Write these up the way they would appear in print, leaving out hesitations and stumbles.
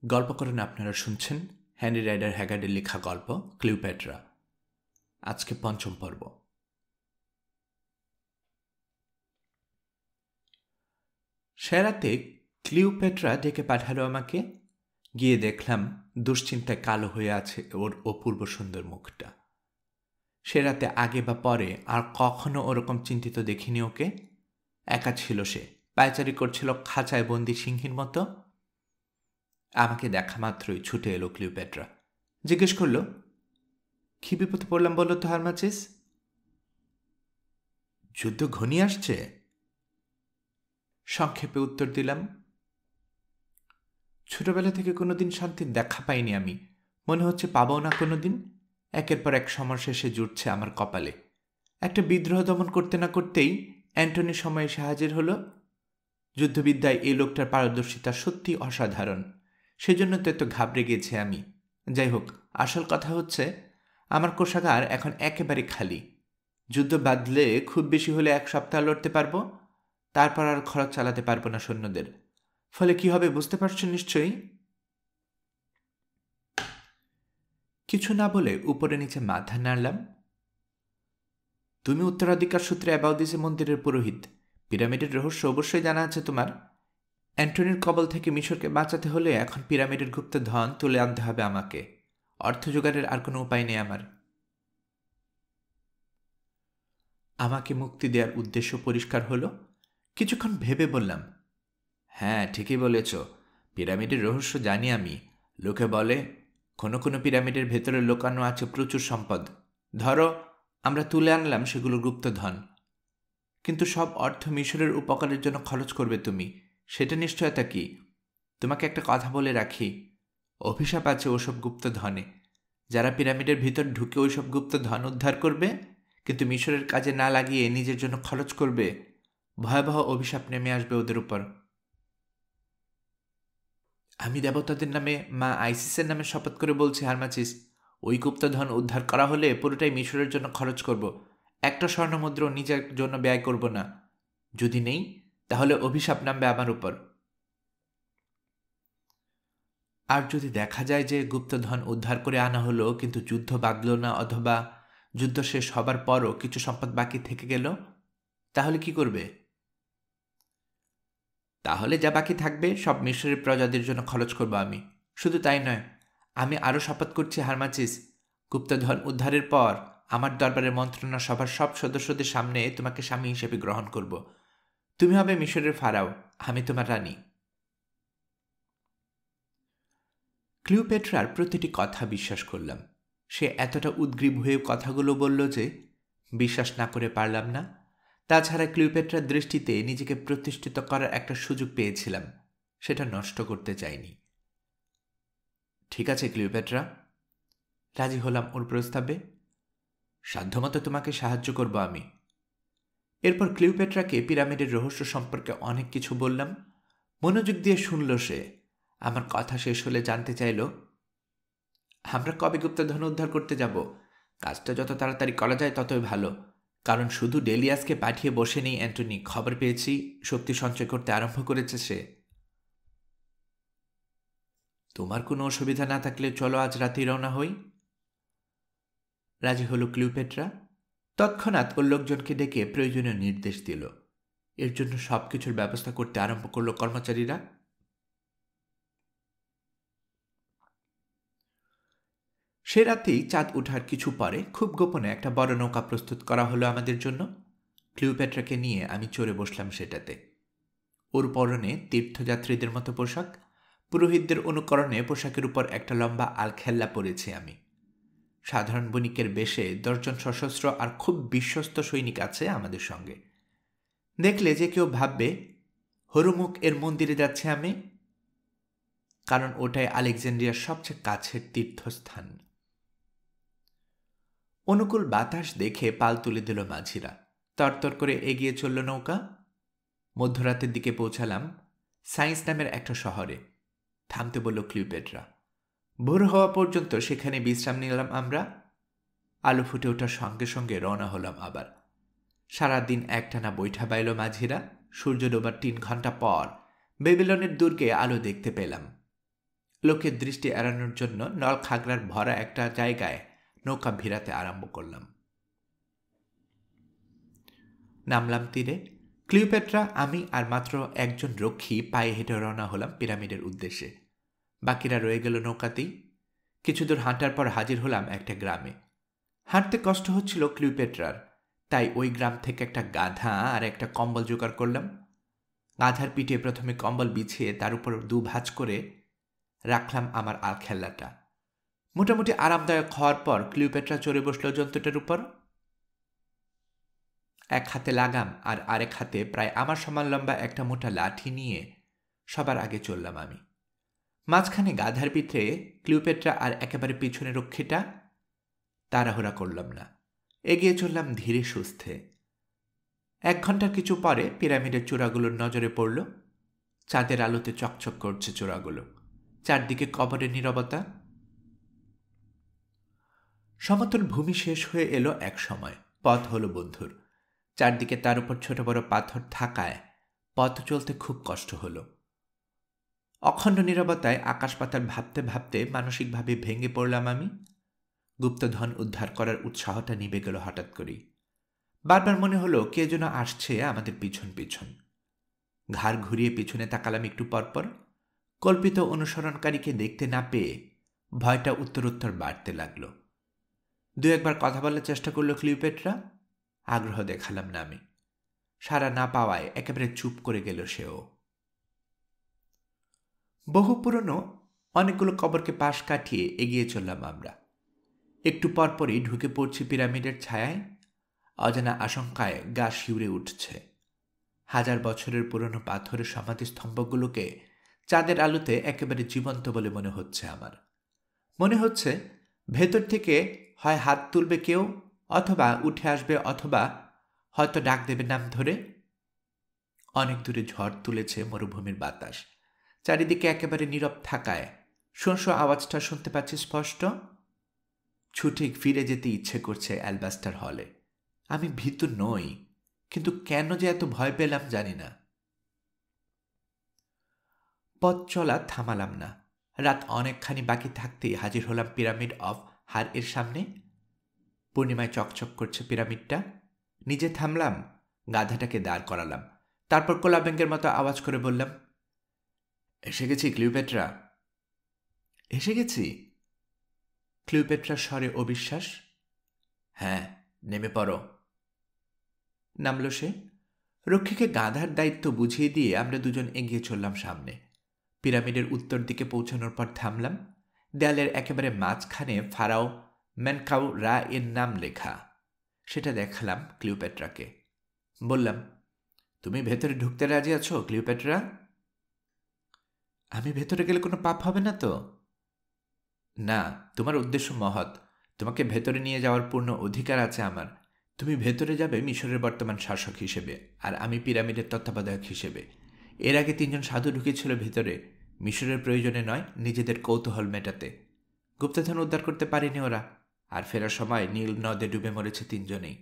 গল্প করেন আপনারা শুনছেন হেনরি রাইডার হ্যাগার্ডের লেখা গল্প ক্লিওপেট্রা। আজকে পঞ্চম পর্ব। সে রাতে ক্লিওপেট্রা ডেকে পাঠালো আমাকে। গিয়ে দেখলাম দুশ্চিন্তায় কালো হয়ে আছে ওর অপূর্ব সুন্দর মুখটা। সে রাতে আগে বা পরে আর কখনো ওরকম চিন্তিত দেখিনি ওকে। একা ছিল সে, পায়চারি করছিল খাঁচায় বন্দি সিংহীর মতো। আমাকে দেখা মাত্রই ছুটে এলো ক্লিওপেট্রা। জিজ্ঞেস করলো, কি বিপদে পড়লাম বলো তো হারমাচিস? যুদ্ধ ঘনিয়ে আসছে, সংক্ষেপে উত্তর দিলাম। ছোটবেলা থেকে কোনোদিন শান্তির দেখা পাইনি আমি, মনে হচ্ছে পাবও না কোনোদিন। একের পর এক সমস্যা এসে জুটছে আমার কপালে। একটা বিদ্রোহ দমন করতে না করতেই অ্যান্টনির সময় এসে হাজির হলো। যুদ্ধবিদ্যায় এই লোকটার পারদর্শিতা সত্যি অসাধারণ, সেজন্য তো এত ঘাবড়ে গেছি আমি। যাই হোক, আসল কথা হচ্ছে আমার কোষাগার এখন একেবারে খালি। যুদ্ধ বাঁধলে খুব বেশি হলে 1 সপ্তাহ লড়তে পারবো, তারপর আর খরচ চালাতে পারবো না সৈন্যদের। ফলে কি হবে বুঝতে পারছো নিশ্চয়ই। কিছু না বলে উপরে নিচে মাথা নাড়লাম। তুমি উত্তরাধিকার সূত্রে অ্যাবাউদিসে মন্দিরের পুরোহিত, পিরামিডের রহস্য অবশ্যই জানা আছে তোমার। অ্যান্টনির কবল থেকে মিশরকে বাঁচাতে হলে এখন পিরামিডের গুপ্ত ধন তুলে আনতে হবে আমাকে। অর্থ জোগাড়ের আর কোনো উপায় নেই আমার। আমাকে মুক্তি দেওয়ার উদ্দেশ্য পরিষ্কার হলো। কিছুক্ষণ ভেবে বললাম, হ্যাঁ ঠিকই বলেছ, পিরামিডের রহস্য জানি আমি। লোকে বলে কোনো কোনো পিরামিডের ভেতরে লুকানো আছে প্রচুর সম্পদ। ধরো আমরা তুলে আনলাম সেগুলো গুপ্তধন, কিন্তু সব অর্থ মিশরের উপকারের জন্য খরচ করবে তুমি, সেটা নিশ্চয়তা কি? তোমাকে একটা কথা বলে রাখি, অভিশাপ আছে ওসব গুপ্তধনে। যারা পিরামিডের ভিতর ঢুকে ওইসব গুপ্তধন উদ্ধার করবে কিন্তু মিশরের কাজে না লাগিয়ে নিজের জন্য খরচ করবে, ভয়াবহ অভিশাপ নেমে আসবে ওদের উপর। আমি দেবতাদের নামে, মা আইসিসের নামে শপথ করে বলছি হারমাচিস, ওই গুপ্তধন উদ্ধার করা হলে পুরোটাই মিশরের জন্য খরচ করব। একটা স্বর্ণমুদ্রাও নিজের জন্য ব্যয় করব না। যদি নেই তাহলে অভিশাপ নামবে আমার উপর। আর যদি দেখা যায় যে গুপ্তধন উদ্ধার করে আনা হলো কিন্তু যুদ্ধ বাঁধল না, অথবা যুদ্ধ শেষ হবার পরও কিছু সম্পদ বাকি থেকে গেল, তাহলে কি করবে? তাহলে যা বাকি থাকবে সব মিশরের প্রজাদের জন্য খরচ করব আমি। শুধু তাই নয়, আমি আরও শপথ করছি হারমাচিস, গুপ্তধন উদ্ধারের পর আমার দরবারের মন্ত্রণা সভার সব সদস্যদের সামনে তোমাকে স্বামী হিসেবে গ্রহণ করব। তুমি হবে মিশরের ফারাও, আমি তোমার রানী। ক্লিওপেট্রার প্রতিটি কথা বিশ্বাস করলাম। সে এতটা উদ্গ্রীব হয়ে কথাগুলো বলল যে বিশ্বাস না করে পারলাম না। তাছাড়া ক্লিওপেট্রার দৃষ্টিতে নিজেকে প্রতিষ্ঠিত করার একটা সুযোগ পেয়েছিলাম, সেটা নষ্ট করতে চাইনি। ঠিক আছে ক্লিওপেট্রা, রাজি হলাম ওর প্রস্তাবে। সাধ্যমতো তোমাকে সাহায্য করব আমি। এরপর ক্লিওপেট্রাকে পিরামিডের রহস্য সম্পর্কে অনেক কিছু বললাম। মনোযোগ দিয়ে শুনল সে। আমার কথা শেষ হলে জানতে চাইল, আমরা কবে গুপ্তধন উদ্ধার করতে যাব? কাজটা যত তাড়াতাড়ি করা যায় ততই ভালো, কারণ শুধু ডেলিয়াসকে পাঠিয়ে বসে নেই অ্যান্টনি। খবর পেয়েছি শক্তি সঞ্চয় করতে আরম্ভ করেছে সে। তোমার কোনো অসুবিধা না থাকলে চলো আজ রাতেই রওনা হই। রাজি হলো ক্লিওপেট্রা। তৎক্ষণাৎ ওর লোকজনকে ডেকে প্রয়োজনীয় নির্দেশ দিল। এর জন্য সবকিছুর ব্যবস্থা করতে আরম্ভ করলো কর্মচারীরা। সে রাতেই চাঁদ ওঠার কিছু পরে খুব গোপনে একটা বড় নৌকা প্রস্তুত করা হলো আমাদের জন্য। ক্লিওপেট্রাকে নিয়ে আমি চড়ে বসলাম সেটাতে। ওর পরনে তীর্থযাত্রীদের মতো পোশাক, পুরোহিতদের অনুকরণে পোশাকের উপর একটা লম্বা আলখেল্লা পরেছি আমি। সাধারণ বণিকের বেশে 10 জন সশস্ত্র আর খুব বিশ্বস্ত সৈনিক আছে আমাদের সঙ্গে। দেখলে যে কেউ ভাববে হরমুখ এর মন্দিরে যাচ্ছে আমি, কারণ ওটাই আলেকজান্দ্রিয়ার সবচেয়ে কাছের তীর্থস্থান। অনুকূল বাতাস দেখে পাল তুলে দিল মাঝিরা। তরতর করে এগিয়ে চলল নৌকা। মধ্যরাতের দিকে পৌঁছালাম সায়েন্স নামের একটা শহরে। থামতে বলল ক্লিওপেট্রা। ভোর হওয়া পর্যন্ত সেখানে বিশ্রাম নিলাম আমরা। আলো ফুটে ওঠার সঙ্গে সঙ্গে রওনা হলাম আবার। সারাদিন একটানা বৈঠা বাইল মাঝিরা। সূর্য ডোবার 3 ঘন্টা পর বেবিলনের দুর্গে আলো দেখতে পেলাম। লোকের দৃষ্টি এড়ানোর জন্য নলখাগড়ার ভরা একটা জায়গায় নৌকা ভিড়াতে আরম্ভ করলাম। নামলাম তীরে। ক্লিওপেট্রা, আমি আর মাত্র একজন রক্ষী পায়ে হেঁটে রওনা হলাম পিরামিডের উদ্দেশ্যে। বাকিরা রয়ে গেল নৌকাতেই। কিছু দূর হাঁটার পর হাজির হলাম একটা গ্রামে। হাঁটতে কষ্ট হচ্ছিল ক্লিওপেট্রার, তাই ওই গ্রাম থেকে একটা গাধা আর একটা কম্বল জোগাড় করলাম। গাধার পিঠে প্রথমে কম্বল বিছিয়ে তার উপর ভাঁজ করে রাখলাম আমার আলখেল্লাটা। মোটামুটি আরামদায়ক হওয়ার পর ক্লিওপেট্রা চড়ে বসল জন্তুটার উপর। এক হাতে লাগাম আর আরেক হাতে প্রায় আমার সমান লম্বা একটা মোটা লাঠি নিয়ে সবার আগে চললাম আমি। মাঝখানে গাধার পিঠে ক্লিওপেট্রা আর একেবারে পিছনে রক্ষীটা। তাড়াহুড়া করলাম না, এগিয়ে চললাম ধীরে সুস্থে। 1 ঘন্টার কিছু পরে পিরামিডের চূড়াগুলোর নজরে পড়ল। চাঁদের আলোতে চকচক করছে চূড়াগুলো, চারদিকে কবরের নীরবতা। সমতল ভূমি শেষ হয়ে এলো এক সময়, পথ হলো বন্ধুর। চারদিকে তার উপর ছোট বড় পাথর থাকায় পথ চলতে খুব কষ্ট হলো। অখণ্ড নীরবতায় আকাশ পাতাল ভাবতে ভাবতে মানসিকভাবে ভেঙে পড়লাম আমি। গুপ্তধন উদ্ধার করার উৎসাহটা নিভে গেল হঠাৎ করেই। বারবার মনে হলো কে যেন আসছে আমাদের পিছন পিছন। ঘাড় ঘুরিয়ে পিছনে তাকালাম একটু পরপর। কল্পিত অনুসরণকারীকে দেখতে না পেয়ে ভয়টা উত্তরোত্তর বাড়তে লাগল। 2-1 বার কথা বলার চেষ্টা করল ক্লিওপেট্রা। আগ্রহ দেখালাম না আমি। সাড়া না পাওয়ায় একেবারে চুপ করে গেল সেও। বহু পুরনো অনেকগুলো কবরকে পাশ কাটিয়ে এগিয়ে চললাম আমরা। একটু পরপরই ঢুকে পড়ছি পিরামিডের ছায়ায়। অজানা আশঙ্কায় গা শিউরে উঠছে। 1000 বছরের পুরনো পাথরের সমাধিস্তম্ভগুলোকে চাঁদের আলোতে একেবারে জীবন্ত বলে মনে হচ্ছে আমার। মনে হচ্ছে ভেতর থেকে হয় হাত তুলবে কেউ, অথবা উঠে আসবে, অথবা হয়তো ডাক দেবে নাম ধরে। অনেক দূরে ঝড় তুলেছে মরুভূমির বাতাস। চারিদিকে একেবারে নীরব থাকায় শোঁ আওয়াজটা শুনতে পাচ্ছি স্পষ্ট। ছুটে ফিরে যেতে ইচ্ছে করছে অ্যালবাস্টার হলে। আমি ভীতু নই, কিন্তু কেন যে এত ভয় পেলাম জানি না। পথ চলা থামালাম না। রাত অনেকখানি বাকি থাকতেই হাজির হলাম পিরামিড অফ হার এর সামনে। পূর্ণিমায় চকচক করছে পিরামিডটা। নিজে থামলাম, গাধাটাকে দাঁড় করালাম। তারপর কোলা ব্যাংকের মতো আওয়াজ করে বললাম, এসে গেছি ক্লিওপেট্রা। এসে গেছি? ক্লিওপেট্রার স্বরে অবিশ্বাস। হ্যাঁ, নেমে পড়ো। নামল সে। রক্ষীকে গাধার দায়িত্ব বুঝিয়ে দিয়ে আমরা দুজন এগিয়ে চললাম সামনে। পিরামিডের উত্তর দিকে পৌঁছানোর পর থামলাম। দেয়ালের একেবারে মাঝখানে ফারাও মেনকাউ রা এর নাম লেখা। সেটা দেখালাম ক্লিওপেট্রাকে। বললাম, তুমি ভেতরে ঢুকতে রাজি আছো ক্লিওপেট্রা? আমি ভেতরে গেলে কোনো পাপ হবে না তো? না, তোমার উদ্দেশ্য মহৎ। তোমাকে ভেতরে নিয়ে যাওয়ার পূর্ণ অধিকার আছে আমার। তুমি ভেতরে যাবে মিশরের বর্তমান শাসক হিসেবে, আর আমি পিরামিডের তত্ত্বাবধায়ক হিসেবে। এর আগে 3 জন সাধু ঢুকেছিল ভেতরে, মিশরের প্রয়োজনে নয়, নিজেদের কৌতূহল মেটাতে। গুপ্তধন উদ্ধার করতে পারেনি ওরা, আর ফেরার সময় নীল নদে ডুবে মরেছে 3 জনেই।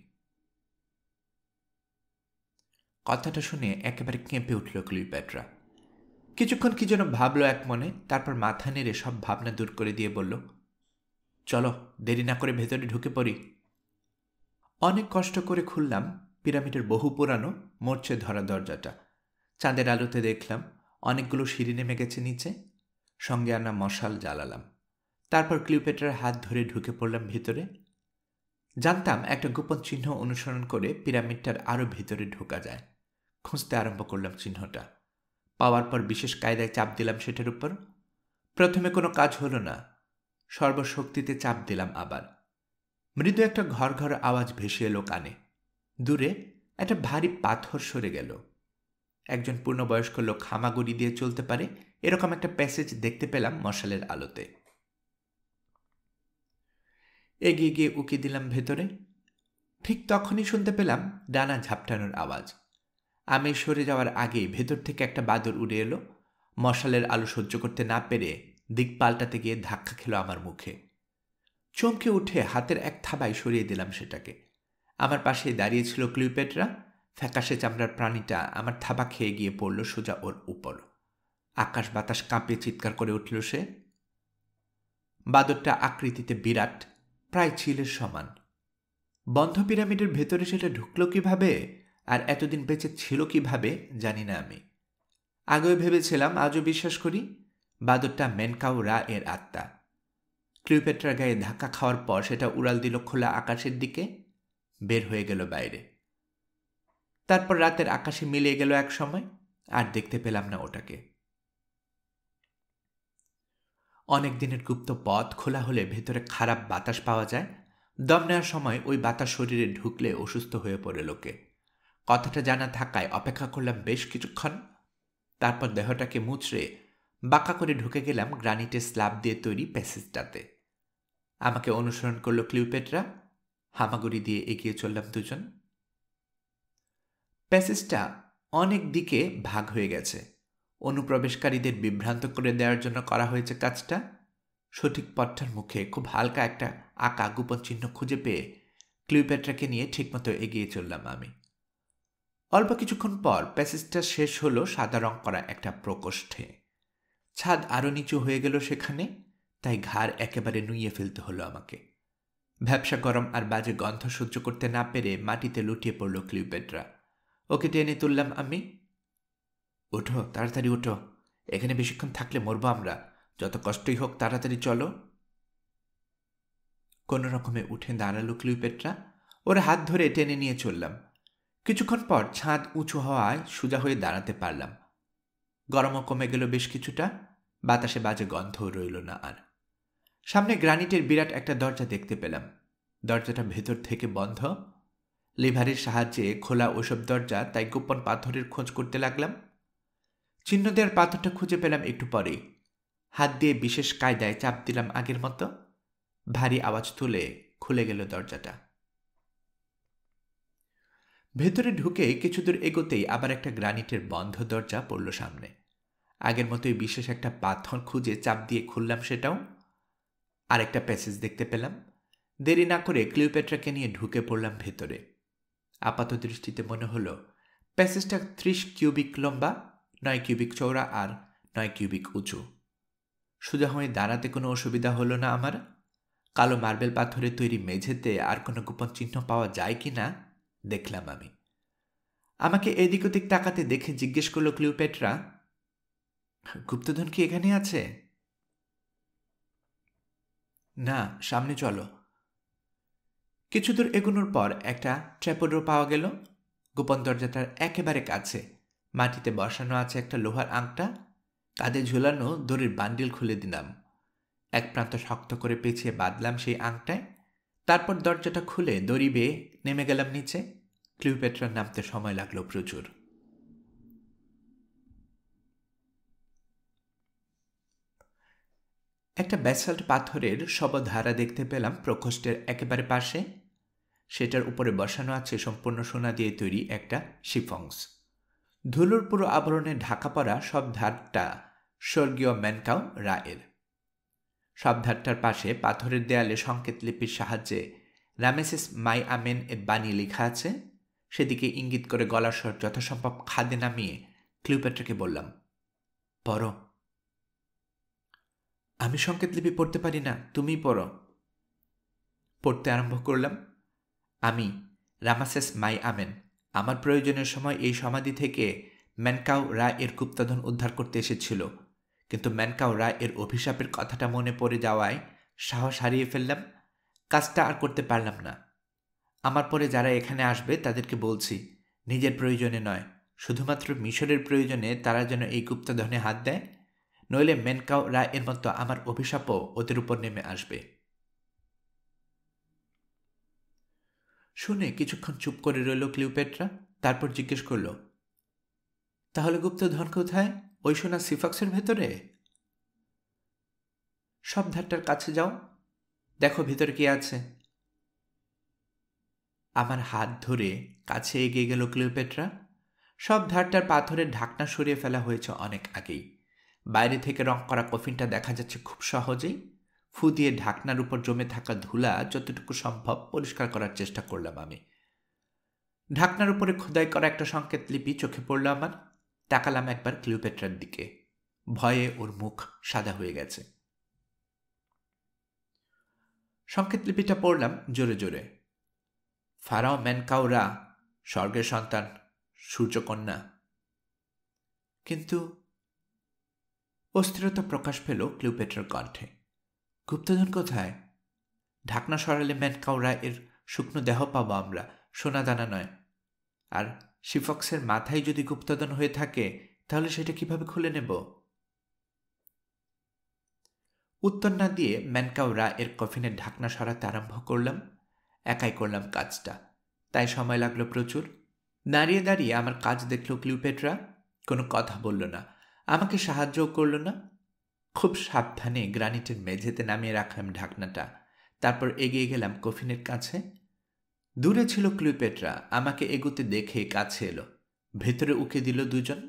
কথাটা শুনে একেবারে কেঁপে উঠল ক্লিওপেট্রা। কিছুক্ষণ কি যেন ভাবল এক মনে, তারপর মাথা নেড়ে সব ভাবনা দূর করে দিয়ে বলল, চলো দেরি না করে ভেতরে ঢুকে পড়ি। অনেক কষ্ট করে খুললাম পিরামিডের বহু পুরানো মরচে ধরা দরজাটা। চাঁদের আলোতে দেখলাম অনেকগুলো সিঁড়ি নেমে গেছে নিচে। সঙ্গে আনা মশাল জ্বালালাম। তারপর ক্লিওপেট্রার হাত ধরে ঢুকে পড়লাম ভিতরে। জানতাম একটা গোপন চিহ্ন অনুসরণ করে পিরামিডটার আরও ভিতরে ঢোকা যায়। খুঁজতে আরম্ভ করলাম চিহ্নটা। পাওয়ার পর বিশেষ কায়দায় চাপ দিলাম সেটার উপর। প্রথমে কোনো কাজ হলো না। সর্বশক্তিতে চাপ দিলাম আবার। মৃদু একটা ঘর ঘর আওয়াজ ভেসে এলো কানে। দূরে একটা ভারী পাথর সরে গেল। একজন পূর্ণবয়স্ক লোক হামাগুড়ি দিয়ে চলতে পারে এরকম একটা প্যাসেজ দেখতে পেলাম মশালের আলোতে। এগিয়ে গিয়ে উকি দিলাম ভেতরে। ঠিক তখনই শুনতে পেলাম ডানা ঝাপটানোর আওয়াজ। আমি সরে যাওয়ার আগে ভেতর থেকে একটা বাদর উড়ে এলো। মশালের আলো সহ্য করতে না পেরে দিক পাল্টাতে গিয়ে ধাক্কা খেল আমার মুখে। চমকে উঠে হাতের এক থাবায় সরিয়ে দিলাম সেটাকে। আমার পাশে দাঁড়িয়েছিল ক্লিওপেট্রা। ফ্যাকাশে চামড়ার প্রাণীটা আমার থাবা খেয়ে গিয়ে পড়ল সোজা ওর উপর। আকাশ বাতাস কাঁপিয়ে চিৎকার করে উঠল সে। বাদরটা আকৃতিতে বিরাট, প্রায় চিলের সমান। বন্ধ পিরামিডের ভেতরে সেটা ঢুকলো কিভাবে আর এতদিন বেঁচে ছিল কিভাবে জানি না আমি। আগেও ভেবেছিলাম, আজও বিশ্বাস করি, বাদরটা মেনকাউ রা এর আত্মা। ক্লিওপেট্রার গায়ে ধাক্কা খাওয়ার পর সেটা উড়াল দিল খোলা আকাশের দিকে, বের হয়ে গেল বাইরে। তারপর রাতের আকাশে মিলিয়ে গেল এক সময়, আর দেখতে পেলাম না ওটাকে। অনেক দিনের গুপ্ত পথ খোলা হলে ভেতরে খারাপ বাতাস পাওয়া যায়। দম নেওয়ার সময় ওই বাতাস শরীরে ঢুকলে অসুস্থ হয়ে পড়ে লোকে। কথাটা জানা থাকায় অপেক্ষা করলাম বেশ কিছুক্ষণ। তারপর দেহটাকে মুচড়ে বাঁকা করে ঢুকে গেলাম গ্রানিটের স্ল্যাব দিয়ে তৈরি প্যাসেজটাতে। আমাকে অনুসরণ করল ক্লিওপেট্রা। হামাগুড়ি দিয়ে এগিয়ে চললাম দুজন। প্যাসেজটা অনেক দিকে ভাগ হয়ে গেছে। অনুপ্রবেশকারীদের বিভ্রান্ত করে দেওয়ার জন্য করা হয়েছে কাজটা। সঠিক পথটার মুখে খুব হালকা একটা আঁকা গোপন চিহ্ন খুঁজে পেয়ে ক্লিওপেট্রাকে নিয়ে ঠিকমতো এগিয়ে চললাম আমি। অল্প কিছুক্ষণ পর প্যাসেজটা শেষ হলো সাদা রং করা একটা প্রকোষ্ঠে। ছাদ আরও নিচু হয়ে গেল সেখানে, তাই ঘাড় একেবারে নুইয়ে ফেলতে হলো আমাকে। ভ্যাপসা গরম আর বাজে গন্ধ সহ্য করতে না পেরে মাটিতে লুটিয়ে পড়ল ক্লিওপেট্রা। ওকে টেনে তুললাম আমি। ওঠো, তাড়াতাড়ি ওঠো, এখানে বেশিক্ষণ থাকলে মরবো আমরা, যত কষ্টই হোক তাড়াতাড়ি চলো। কোনো রকমে উঠে দাঁড়ালো ক্লিওপেট্রা। ওর হাত ধরে টেনে নিয়ে চললাম। কিছুক্ষণ পর ছাদ উঁচু হওয়ায় সোজা হয়ে দাঁড়াতে পারলাম। গরমও কমে গেল বেশ কিছুটা, বাতাসে বাজে গন্ধও রইল না আর। সামনে গ্রানিটের বিরাট একটা দরজা দেখতে পেলাম। দরজাটা ভেতর থেকে বন্ধ। লিভারের সাহায্যে খোলা ওসব দরজা, তাই গোপন পাথরের খোঁজ করতে লাগলাম। চিহ্ন দেওয়ার পাথরটা খুঁজে পেলাম একটু পরেই। হাত দিয়ে বিশেষ কায়দায় চাপ দিলাম আগের মতো। ভারী আওয়াজ তুলে খুলে গেল দরজাটা। ভেতরে ঢুকে কিছু দূর এগোতেই আবার একটা গ্রানিটের বন্ধ দরজা পড়ল সামনে। আগের মতোই বিশেষ একটা পাথর খুঁজে চাপ দিয়ে খুললাম সেটাও। আরেকটা প্যাসেজ দেখতে পেলাম। দেরি না করে ক্লিওপেট্রাকে নিয়ে ঢুকে পড়লাম ভেতরে। আপাত দৃষ্টিতে মনে হলো প্যাসেজটা 30 কিউবিক লম্বা, 9 কিউবিক চওড়া আর 9 কিউবিক উঁচু। সোজা হয়ে দাঁড়াতে কোনো অসুবিধা হলো না আমার। কালো মার্বেল পাথরের তৈরি মেঝেতে আর কোনো গোপন চিহ্ন পাওয়া যায় কি না দেখলাম আমি। আমাকে এদিক ওদিক তাকাতে দেখে জিজ্ঞেস করল ক্লিওপেট্রা, গুপ্তধন কি এখানে আছে? না, সামনে চলো। কিছু দূর এগোনোর পর একটা ট্র্যাপডোর পাওয়া গেল। গোপন দরজাটার একেবারে কাছে মাটিতে বসানো আছে একটা লোহার আংটা। কাঁধে ঝুলানো দড়ির বান্ডিল খুলে দিলাম। এক প্রান্ত শক্ত করে পেঁচিয়ে বাঁধলাম সেই আংটায়। তারপর দরজাটা খুলে দড়ি বেয়ে নেমে গেলাম নিচে। ক্লিওপেট্রার নামতে সময় লাগলো প্রচুর। একটা ব্যাসাল্ট পাথরের শবধারা দেখতে পেলাম প্রকোষ্ঠের একেবারে পাশে। সেটার উপরে বসানো আছে সম্পূর্ণ সোনা দিয়ে তৈরি একটা শিফংস। ধুলোর পুরো আবরণে ঢাকা পড়া সব ধারটা স্বর্গীয় মেনকাউ রা এর। সব ধারটার পাশে পাথরের দেয়ালে সংকেত লিপির সাহায্যে রামেসেস মাই আমেন এর বাণী লেখা আছে। সেদিকে ইঙ্গিত করে গলার স্বর যথাসম্ভব খাদে নামিয়ে ক্লিওপেট্রাকে বললাম, পড়ো। আমি সংকেত লিপি পড়তে পারি না, তুমিই পড়ো। পড়তে আরম্ভ করলাম। আমি রামাসেস মাই আমেন আমার প্রয়োজনের সময় এই সমাধি থেকে মেনকাউ রা এর গুপ্তধন উদ্ধার করতে এসেছিল, কিন্তু মেনকাউ রা এর অভিশাপের কথাটা মনে পড়ে যাওয়ায় সাহস হারিয়ে ফেললাম। কাজটা আর করতে পারলাম না। আমার পরে যারা এখানে আসবে তাদেরকে বলছি, নিজের প্রয়োজনে নয়, শুধুমাত্র মিশরের প্রয়োজনে তারা যেন এই গুপ্তধনে হাত দেয়, নইলে মেনকাউ রা এর মতো আমার অভিশাপও ওদের উপর নেমে আসবে। শুনে কিছুক্ষণ চুপ করে রইল ক্লিওপেট্রা। তারপর জিজ্ঞেস করল, তাহলে গুপ্তধন কোথায়? ওই সোনা সিফক্সের ভেতরে? সব ধারটার কাছে যাও, দেখো ভেতরে কি আছে। আমার হাত ধরে কাছে এগিয়ে গেল ক্লিওপেট্রা। সব ধারটার পাথরের ঢাকনা সরিয়ে ফেলা হয়েছে অনেক আগেই। বাইরে থেকে রং করা কফিনটা দেখা যাচ্ছে খুব সহজেই। ফু দিয়ে ঢাকনার উপর জমে থাকা ধুলা যতটুকু সম্ভব পরিষ্কার করার চেষ্টা করলাম আমি। ঢাকনার উপরে খোদাই করা একটা সংকেত লিপি চোখে পড়ল আমার। তাকালাম একবার ক্লিওপেট্রার দিকে। ভয়ে ওর মুখ সাদা হয়ে গেছে। সংকেতলিপিটা পড়লাম জোরে জোরে। ফারাও মেনকাউরা, স্বর্গের সন্তান, সূর্যকন্যা। কিন্তু অস্থিরতা প্রকাশ পেল ক্লিওপেট্রার কণ্ঠে। গুপ্তধন কোথায়? ঢাকনা সরালে মেনকাউরা এর শুকনো দেহ পাবো আমরা, সোনা দানা নয়। আর সিফক্সের মাথায় যদি গুপ্তধন হয়ে থাকে, তাহলে সেটা কিভাবে খুলে নেব? উত্তর না দিয়ে মেনকাউরা এর কফিনের ঢাকনা সরাতে আরম্ভ করলাম। একাই করলাম কাজটা, তাই সময় লাগলো প্রচুর। দাঁড়িয়ে দাঁড়িয়ে আমার কাজ দেখল ক্লিওপেট্রা। কোনো কথা বলল না, আমাকে সাহায্যও করল না। খুব সাবধানে গ্রানিটের মেঝেতে নামিয়ে রাখলাম ঢাকনাটা। তারপর এগিয়ে গেলাম কফিনের কাছে। দূরে ছিল ক্লিওপেট্রা, আমাকে এগোতে দেখে কাছে এলো। ভেতরে উকে দিল দুজন।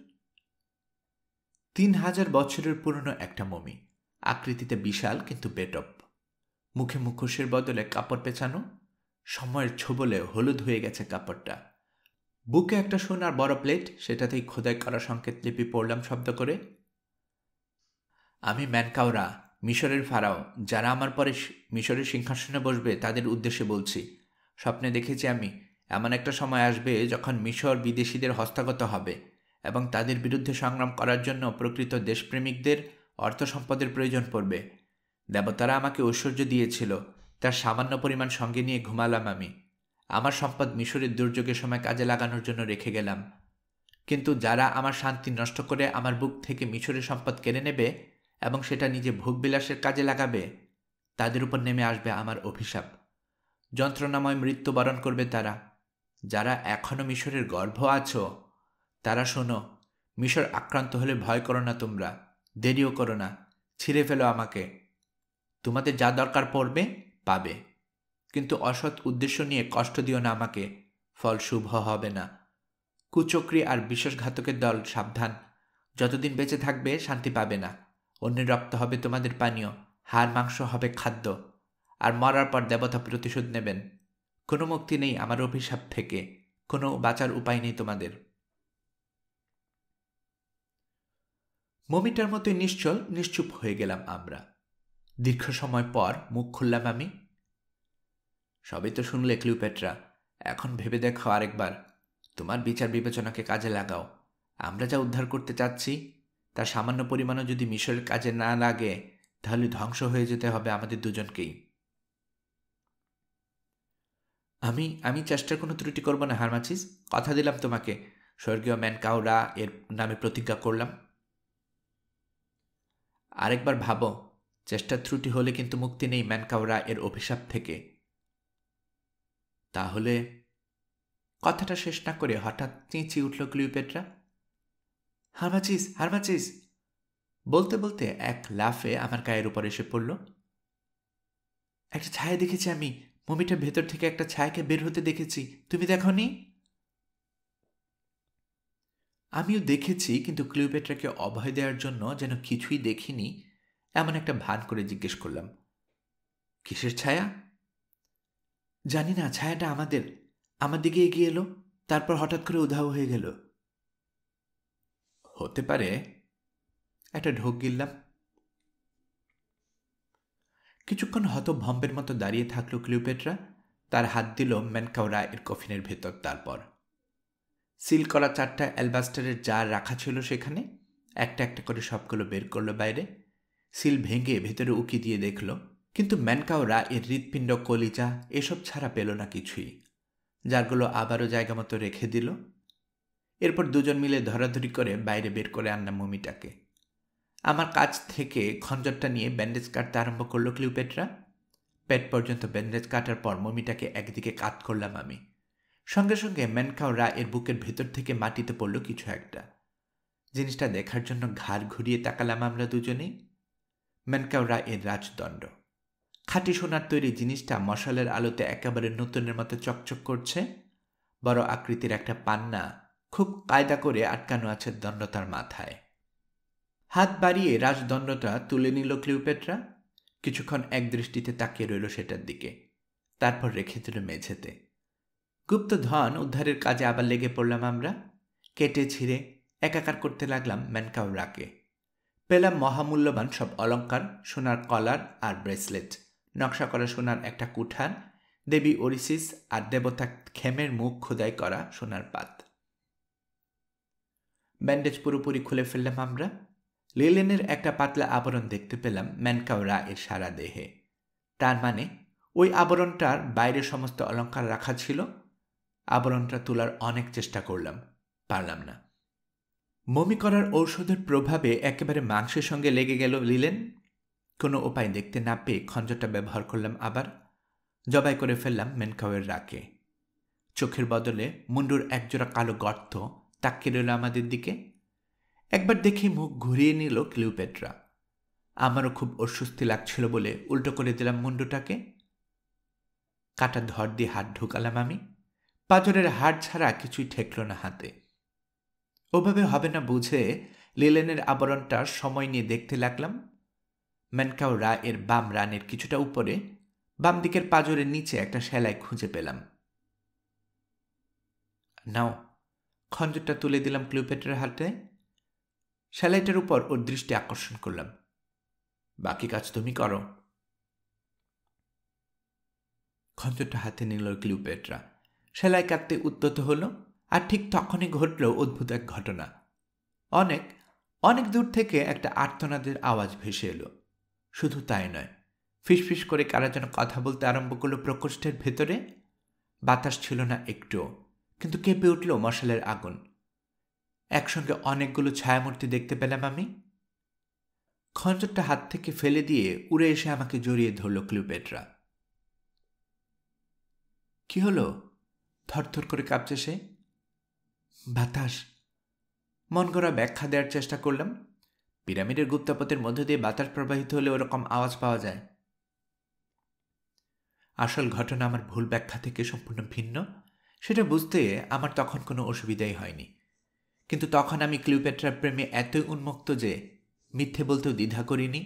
3000 বছরের পুরনো একটা মমি, আকৃতিতে বিশাল কিন্তু বেটপ। মুখে মুখোশের বদলে কাপড় পেঁচানো, সময়ের ছোবলে হলুদ হয়ে গেছে কাপড়টা। বুকে একটা সোনার বড় প্লেট, সেটাতেই খোদাই করা সংকেতলিপি পড়লাম শব্দ করে। আমি মেনকাউরা, মিশরের ফারাও, যারা আমার পরে মিশরের সিংহাসনে বসবে তাদের উদ্দেশ্যে বলছি। স্বপ্নে দেখেছি আমি, এমন একটা সময় আসবে যখন মিশর বিদেশিদের হস্তগত হবে এবং তাদের বিরুদ্ধে সংগ্রাম করার জন্য প্রকৃত দেশপ্রেমিকদের অর্থ সম্পদের প্রয়োজন পড়বে। দেবতারা আমাকে ঐশ্বর্য দিয়েছিল, তার সামান্য পরিমাণ সঙ্গে নিয়ে ঘুমালাম আমি। আমার সম্পদ মিশরের দুর্যোগের সময় কাজে লাগানোর জন্য রেখে গেলাম। কিন্তু যারা আমার শান্তি নষ্ট করে আমার বুক থেকে মিশরের সম্পদ কেড়ে নেবে এবং সেটা নিজে ভোগবিলাসের কাজে লাগাবে, তাদের উপর নেমে আসবে আমার অভিশাপ। যন্ত্রণাময় মৃত্যুবরণ করবে তারা। যারা এখনও মিশরের গর্ভ আছো, তারা শোনো, মিশর আক্রান্ত হলে ভয় করো না তোমরা, দেরিও করো না, ছিঁড়ে ফেলো আমাকে। তোমাদের যা দরকার পড়বে পাবে, কিন্তু অসৎ উদ্দেশ্য নিয়ে কষ্ট দিও না আমাকে, ফল শুভ হবে না। কুচক্রী আর বিশ্বাসঘাতকের দল সাবধান, যতদিন বেঁচে থাকবে শান্তি পাবে না। অন্যের রক্ত হবে তোমাদের পানীয়, হাড় মাংস হবে খাদ্য, আর মরার পর দেবতা প্রতিশোধ নেবেন। কোনো মুক্তি নেই আমার অভিশাপ থেকে, কোনো বাঁচার উপায় নেই তোমাদের। মমিটার মতোই নিশ্চল নিশ্চুপ হয়ে গেলাম আমরা। দীর্ঘ সময় পর মুখ খুললাম আমি। সবই তো শুনলে ক্লিওপেট্রা, এখন ভেবে দেখো আরেকবার। তোমার বিচার বিবেচনাকে কাজে লাগাও। আমরা যা উদ্ধার করতে চাচ্ছি তার সামান্য পরিমাণও যদি মিশরের কাজে না লাগে, তাহলে ধ্বংস হয়ে যেতে হবে আমাদের দুজনকেই। আমি চেষ্টার কোনো ত্রুটি করব না হারমাচিস, কথা দিলাম তোমাকে। স্বর্গীয় মেনকাউরা এর নামে প্রতিজ্ঞা করলাম। আরেকবার ভাবো, চেষ্টার ত্রুটি হলে কিন্তু মুক্তি নেই মেনকাউরা এর অভিশাপ থেকে। তাহলে? কথাটা শেষ না করে হঠাৎ চেঁচিয়ে উঠল ক্লিওপেট্রা, হারমাচিস, হারমাচিস! বলতে বলতে এক লাফে আমার গায়ের উপর এসে পড়ল। একটা ছায়া দেখেছি আমি, মমিটার ভেতর থেকে একটা ছায়াকে বের হতে দেখেছি, তুমি দেখোনি? আমিও দেখেছি, কিন্তু ক্লিওপেট্রাকে অভয় দেওয়ার জন্য যেন কিছুই দেখিনি এমন একটা ভান করে জিজ্ঞেস করলাম, কিসের ছায়া? জানি না, ছায়াটা আমার দিকে এগিয়ে এলো, তারপর হঠাৎ করে উধাও হয়ে গেল। হতে পারে। একটা ঢোক গিললাম। কিছুক্ষণ হতভম্বের মতো দাঁড়িয়ে থাকলো ক্লিওপেট্রা, তার হাত দিল মেনকাউরা এর কফিনের ভেতর। তারপর সিল করা 4টা অ্যালবাস্টারের জার রাখা ছিল সেখানে, একটা একটা করে সবগুলো বের করলো বাইরে। সিল ভেঙে ভেতরে উকি দিয়ে দেখল, কিন্তু মেনকাউরা এর হৃৎপিণ্ড, কলিজা এসব ছাড়া পেল না কিছুই। জারগুলো আবারও জায়গা মতো রেখে দিল। এরপর দুজন মিলে ধরাধরি করে বাইরে বের করে আনলাম মমিটাকে। আমার কাছ থেকে খঞ্জরটা নিয়ে ব্যান্ডেজ কাটতে আরম্ভ করলো ক্লিওপেট্রা। পেট পর্যন্ত ব্যান্ডেজ কাটার পর মমিটাকে একদিকে কাত করলাম আমি। সঙ্গে সঙ্গে মেনকাউরা এর বুকের ভেতর থেকে মাটিতে পড়ল কিছু একটা। জিনিসটা দেখার জন্য ঘাড় ঘুরিয়ে তাকালাম আমরা দুজনেই। মেনকাউরা এর রাজদণ্ড। খাঁটি সোনার তৈরি জিনিসটা মশালের আলোতে একেবারে নতুনের মতো চকচক করছে। বড় আকৃতির একটা পান্না খুব কায়দা করে আটকানো আছে দণ্ডটার মাথায়। হাত বাড়িয়ে রাজদণ্ডটা তুলে নিল ক্লিওপেট্রা। কিছুক্ষণ একদৃষ্টিতে তাকিয়ে রইল সেটার দিকে, তারপর রেখে দিল মেঝেতে। গুপ্তধন উদ্ধারের কাজে আবার লেগে পড়লাম আমরা। কেটে ছিঁড়ে একাকার করতে লাগলাম মেনকাউরাকে। পেলাম মহামূল্যবান সব অলংকার, সোনার কলার আর ব্রেসলেট, নকশা করা সোনার একটা কুঠার, দেবী ওরিসিস আর দেবতা খেমের মুখ খোদাই করা সোনার পাত। ব্যান্ডেজ পুরোপুরি খুলে ফেললাম আমরা। লিলেনের একটা পাতলা আবরণ দেখতে পেলাম ম্যানকাও রা এর সারা দেহে। তার মানে ওই আবরণটার বাইরে সমস্ত অলঙ্কার রাখা ছিল। আবরণটা তোলার অনেক চেষ্টা করলাম, পারলাম না। মমি করার ঔষধের প্রভাবে একেবারে মাংসের সঙ্গে লেগে গেল লিলেন। কোনো উপায় দেখতে না পেয়ে খঞ্জরটা ব্যবহার করলাম আবার। জবাই করে ফেললাম ম্যানকাওয়ের রাকে। চোখের বদলে মুন্ডুর একজোড়া কালো গর্ত তাকিয়ে রইল আমাদের দিকে। একবার দেখি মুখ ঘুরিয়ে নিল ক্লিওপেট্রা। আমারও খুব অস্বস্তি লাগছিল বলে উল্টো করে দিলাম মুন্ডুটাকে। কাটা ধর দিয়ে হাত ঢুকালাম আমি। পাঁজরের হাড় ছাড়া কিছুই ঠেকল না হাতে। ওভাবে হবে না বুঝে লিলেনের আবরণটা সময় নিয়ে দেখতে লাগলাম। ম্যানকাও রা এর বাম রানের কিছুটা উপরে বাম দিকের পাঁজরের নিচে একটা সেলাই খুঁজে পেলাম। নাও, খঞ্জরটা তুলে দিলাম ক্লিওপেট্রার হাতে। সেলাইটার উপর ওর দৃষ্টি আকর্ষণ করলাম। বাকি কাজ তুমি করো। খঞ্জরটা হাতে নিল ক্লিওপেট্রা। সেলাই কাটতে উদ্যত হল। আর ঠিক তখনই ঘটল অদ্ভুত এক ঘটনা। অনেক অনেক দূর থেকে একটা আর্তনাদের আওয়াজ ভেসে এলো। শুধু তাই নয়, ফিসফিস করে কারা যেন কথা বলতে আরম্ভ করলো প্রকোষ্ঠের ভেতরে। বাতাস ছিল না একটুও, কিন্তু কেঁপে উঠল মশালের আগুন। একসঙ্গে অনেকগুলো ছায়ামূর্তি দেখতে পেলাম আমি। খঞ্জরটা হাত থেকে ফেলে দিয়ে উড়ে এসে আমাকে জড়িয়ে ধরল ক্লিওপেট্রা। কি হলো? থরথর করে কাঁপছে সে। বাতাস। মন গড়া ব্যাখ্যা দেওয়ার চেষ্টা করলাম। পিরামিডের গুপ্তপথের মধ্য দিয়ে বাতাস প্রবাহিত হলে ওরকম আওয়াজ পাওয়া যায়। আসল ঘটনা আমার ভুল ব্যাখ্যা থেকে সম্পূর্ণ ভিন্ন। সেটা বুঝতে আমার তখন কোনো অসুবিধাই হয়নি। কিন্তু তখন আমি ক্লিওপেট্রার প্রেমে এতই উন্মুক্ত যে মিথ্যে বলতেও দ্বিধা করিনি।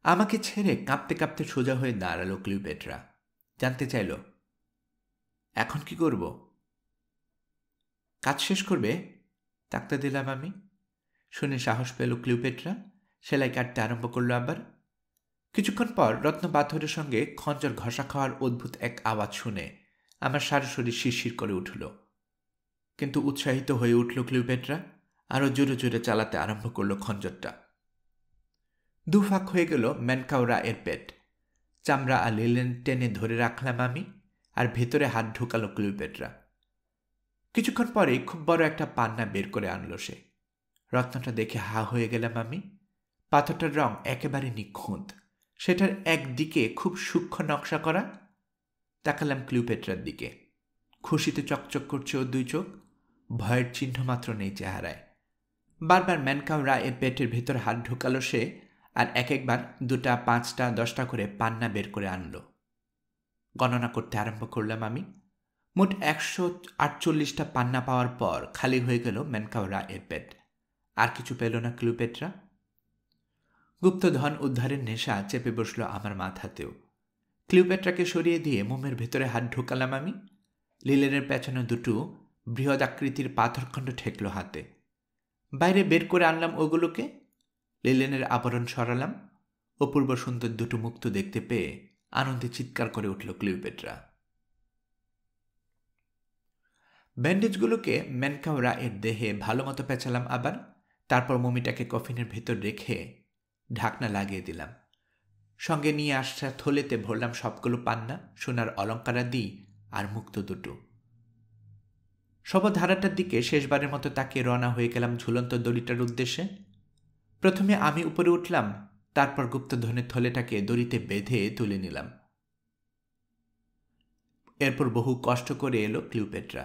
আমাকে ছেড়ে কাঁপতে কাঁপতে সোজা হয়ে দাঁড়ালো ক্লিওপেট্রা। জানতে চাইল, এখন কি করব? কাজ শেষ করবে? তাকতে দিলাম আমি। শুনে সাহস পেল ক্লিওপেট্রা। সেলাই কাটতে আরম্ভ করলো আবার। কিছুক্ষণ পর রত্ন পাথরের সঙ্গে খঞ্জর ঘষা খাওয়ার অদ্ভুত এক আওয়াজ শুনে আমার সারা শরীর শিরশির করে উঠল। কিন্তু উৎসাহিত হয়ে উঠল ক্লিওপেট্রা। আরও জোরে জোরে চালাতে আরম্ভ করল খঞ্জরটা। দুফাক হয়ে গেল ম্যানকাও রা এর পেট। চামড়া আর লিলেন টেনে ধরে রাখলাম আমি, আর ভেতরে হাত ঢুকালো ক্লিওপেট্রা। কিছুক্ষণ পরেই খুব বড় একটা পান্না বের করে আনলো সে। রত্নটা দেখে হা হয়ে গেলাম আমি। পাথরটার রং একেবারে নিখুঁত। সেটার একদিকে খুব সূক্ষ্ম নকশা করা। তাকালাম ক্লিওপেট্রার দিকে। খুশিতে চকচক করছে ওর দুই চোখ। ভয়ের চিহ্ন মাত্র নেই চেহারায়। বারবার ম্যানকাও রা এর পেটের ভেতর হাত ঢুকালো সে, আর এক একবার 2টা, 5টা, 10টা করে পান্না বের করে আনলো। গণনা করতে আরম্ভ করলাম আমি। মোট 148টা পান্না পাওয়ার পর খালি হয়ে গেল ম্যানকাও রা এর পেট। আর কিছু পেল না ক্লিওপেট্রা। গুপ্তধন উদ্ধারের নেশা চেপে বসল আমার মাথাতেও। ক্লিওপেট্রাকে সরিয়ে দিয়ে মোমের ভেতরে হাত ঢুকালাম আমি। লিলেনের পেছনে 2টো বৃহদাকৃতির পাথরখণ্ড ঠেকল হাতে। বাইরে বের করে আনলাম ওগুলোকে। লিলেনের আবরণ সরালাম। অপূর্ব সুন্দর 2টো মুক্ত দেখতে পেয়ে আনন্দে চিৎকার করে উঠল ক্লিওপেট্রা। ব্যান্ডেজগুলোকে ম্যানকাও রা এর দেহে ভালো মতো পেঁচালাম আবার। তারপর মমিটাকে কফিনের ভেতর রেখে ঢাকনা লাগিয়ে দিলাম। সঙ্গে নিয়ে আসা থলেতে ভরলাম সবগুলো পান্না, সোনার অলঙ্কারাদি আর মুক্ত 2টো। শবধারাটার দিকে শেষবারের মতো তাকিয়ে রওনা হয়ে গেলাম ঝুলন্ত দড়িটার উদ্দেশ্যে। প্রথমে আমি উপরে উঠলাম, তারপর গুপ্তধনের থলেটাকে দড়িতে বেঁধে তুলে নিলাম। এরপর বহু কষ্ট করে এলো ক্লিওপেট্রা।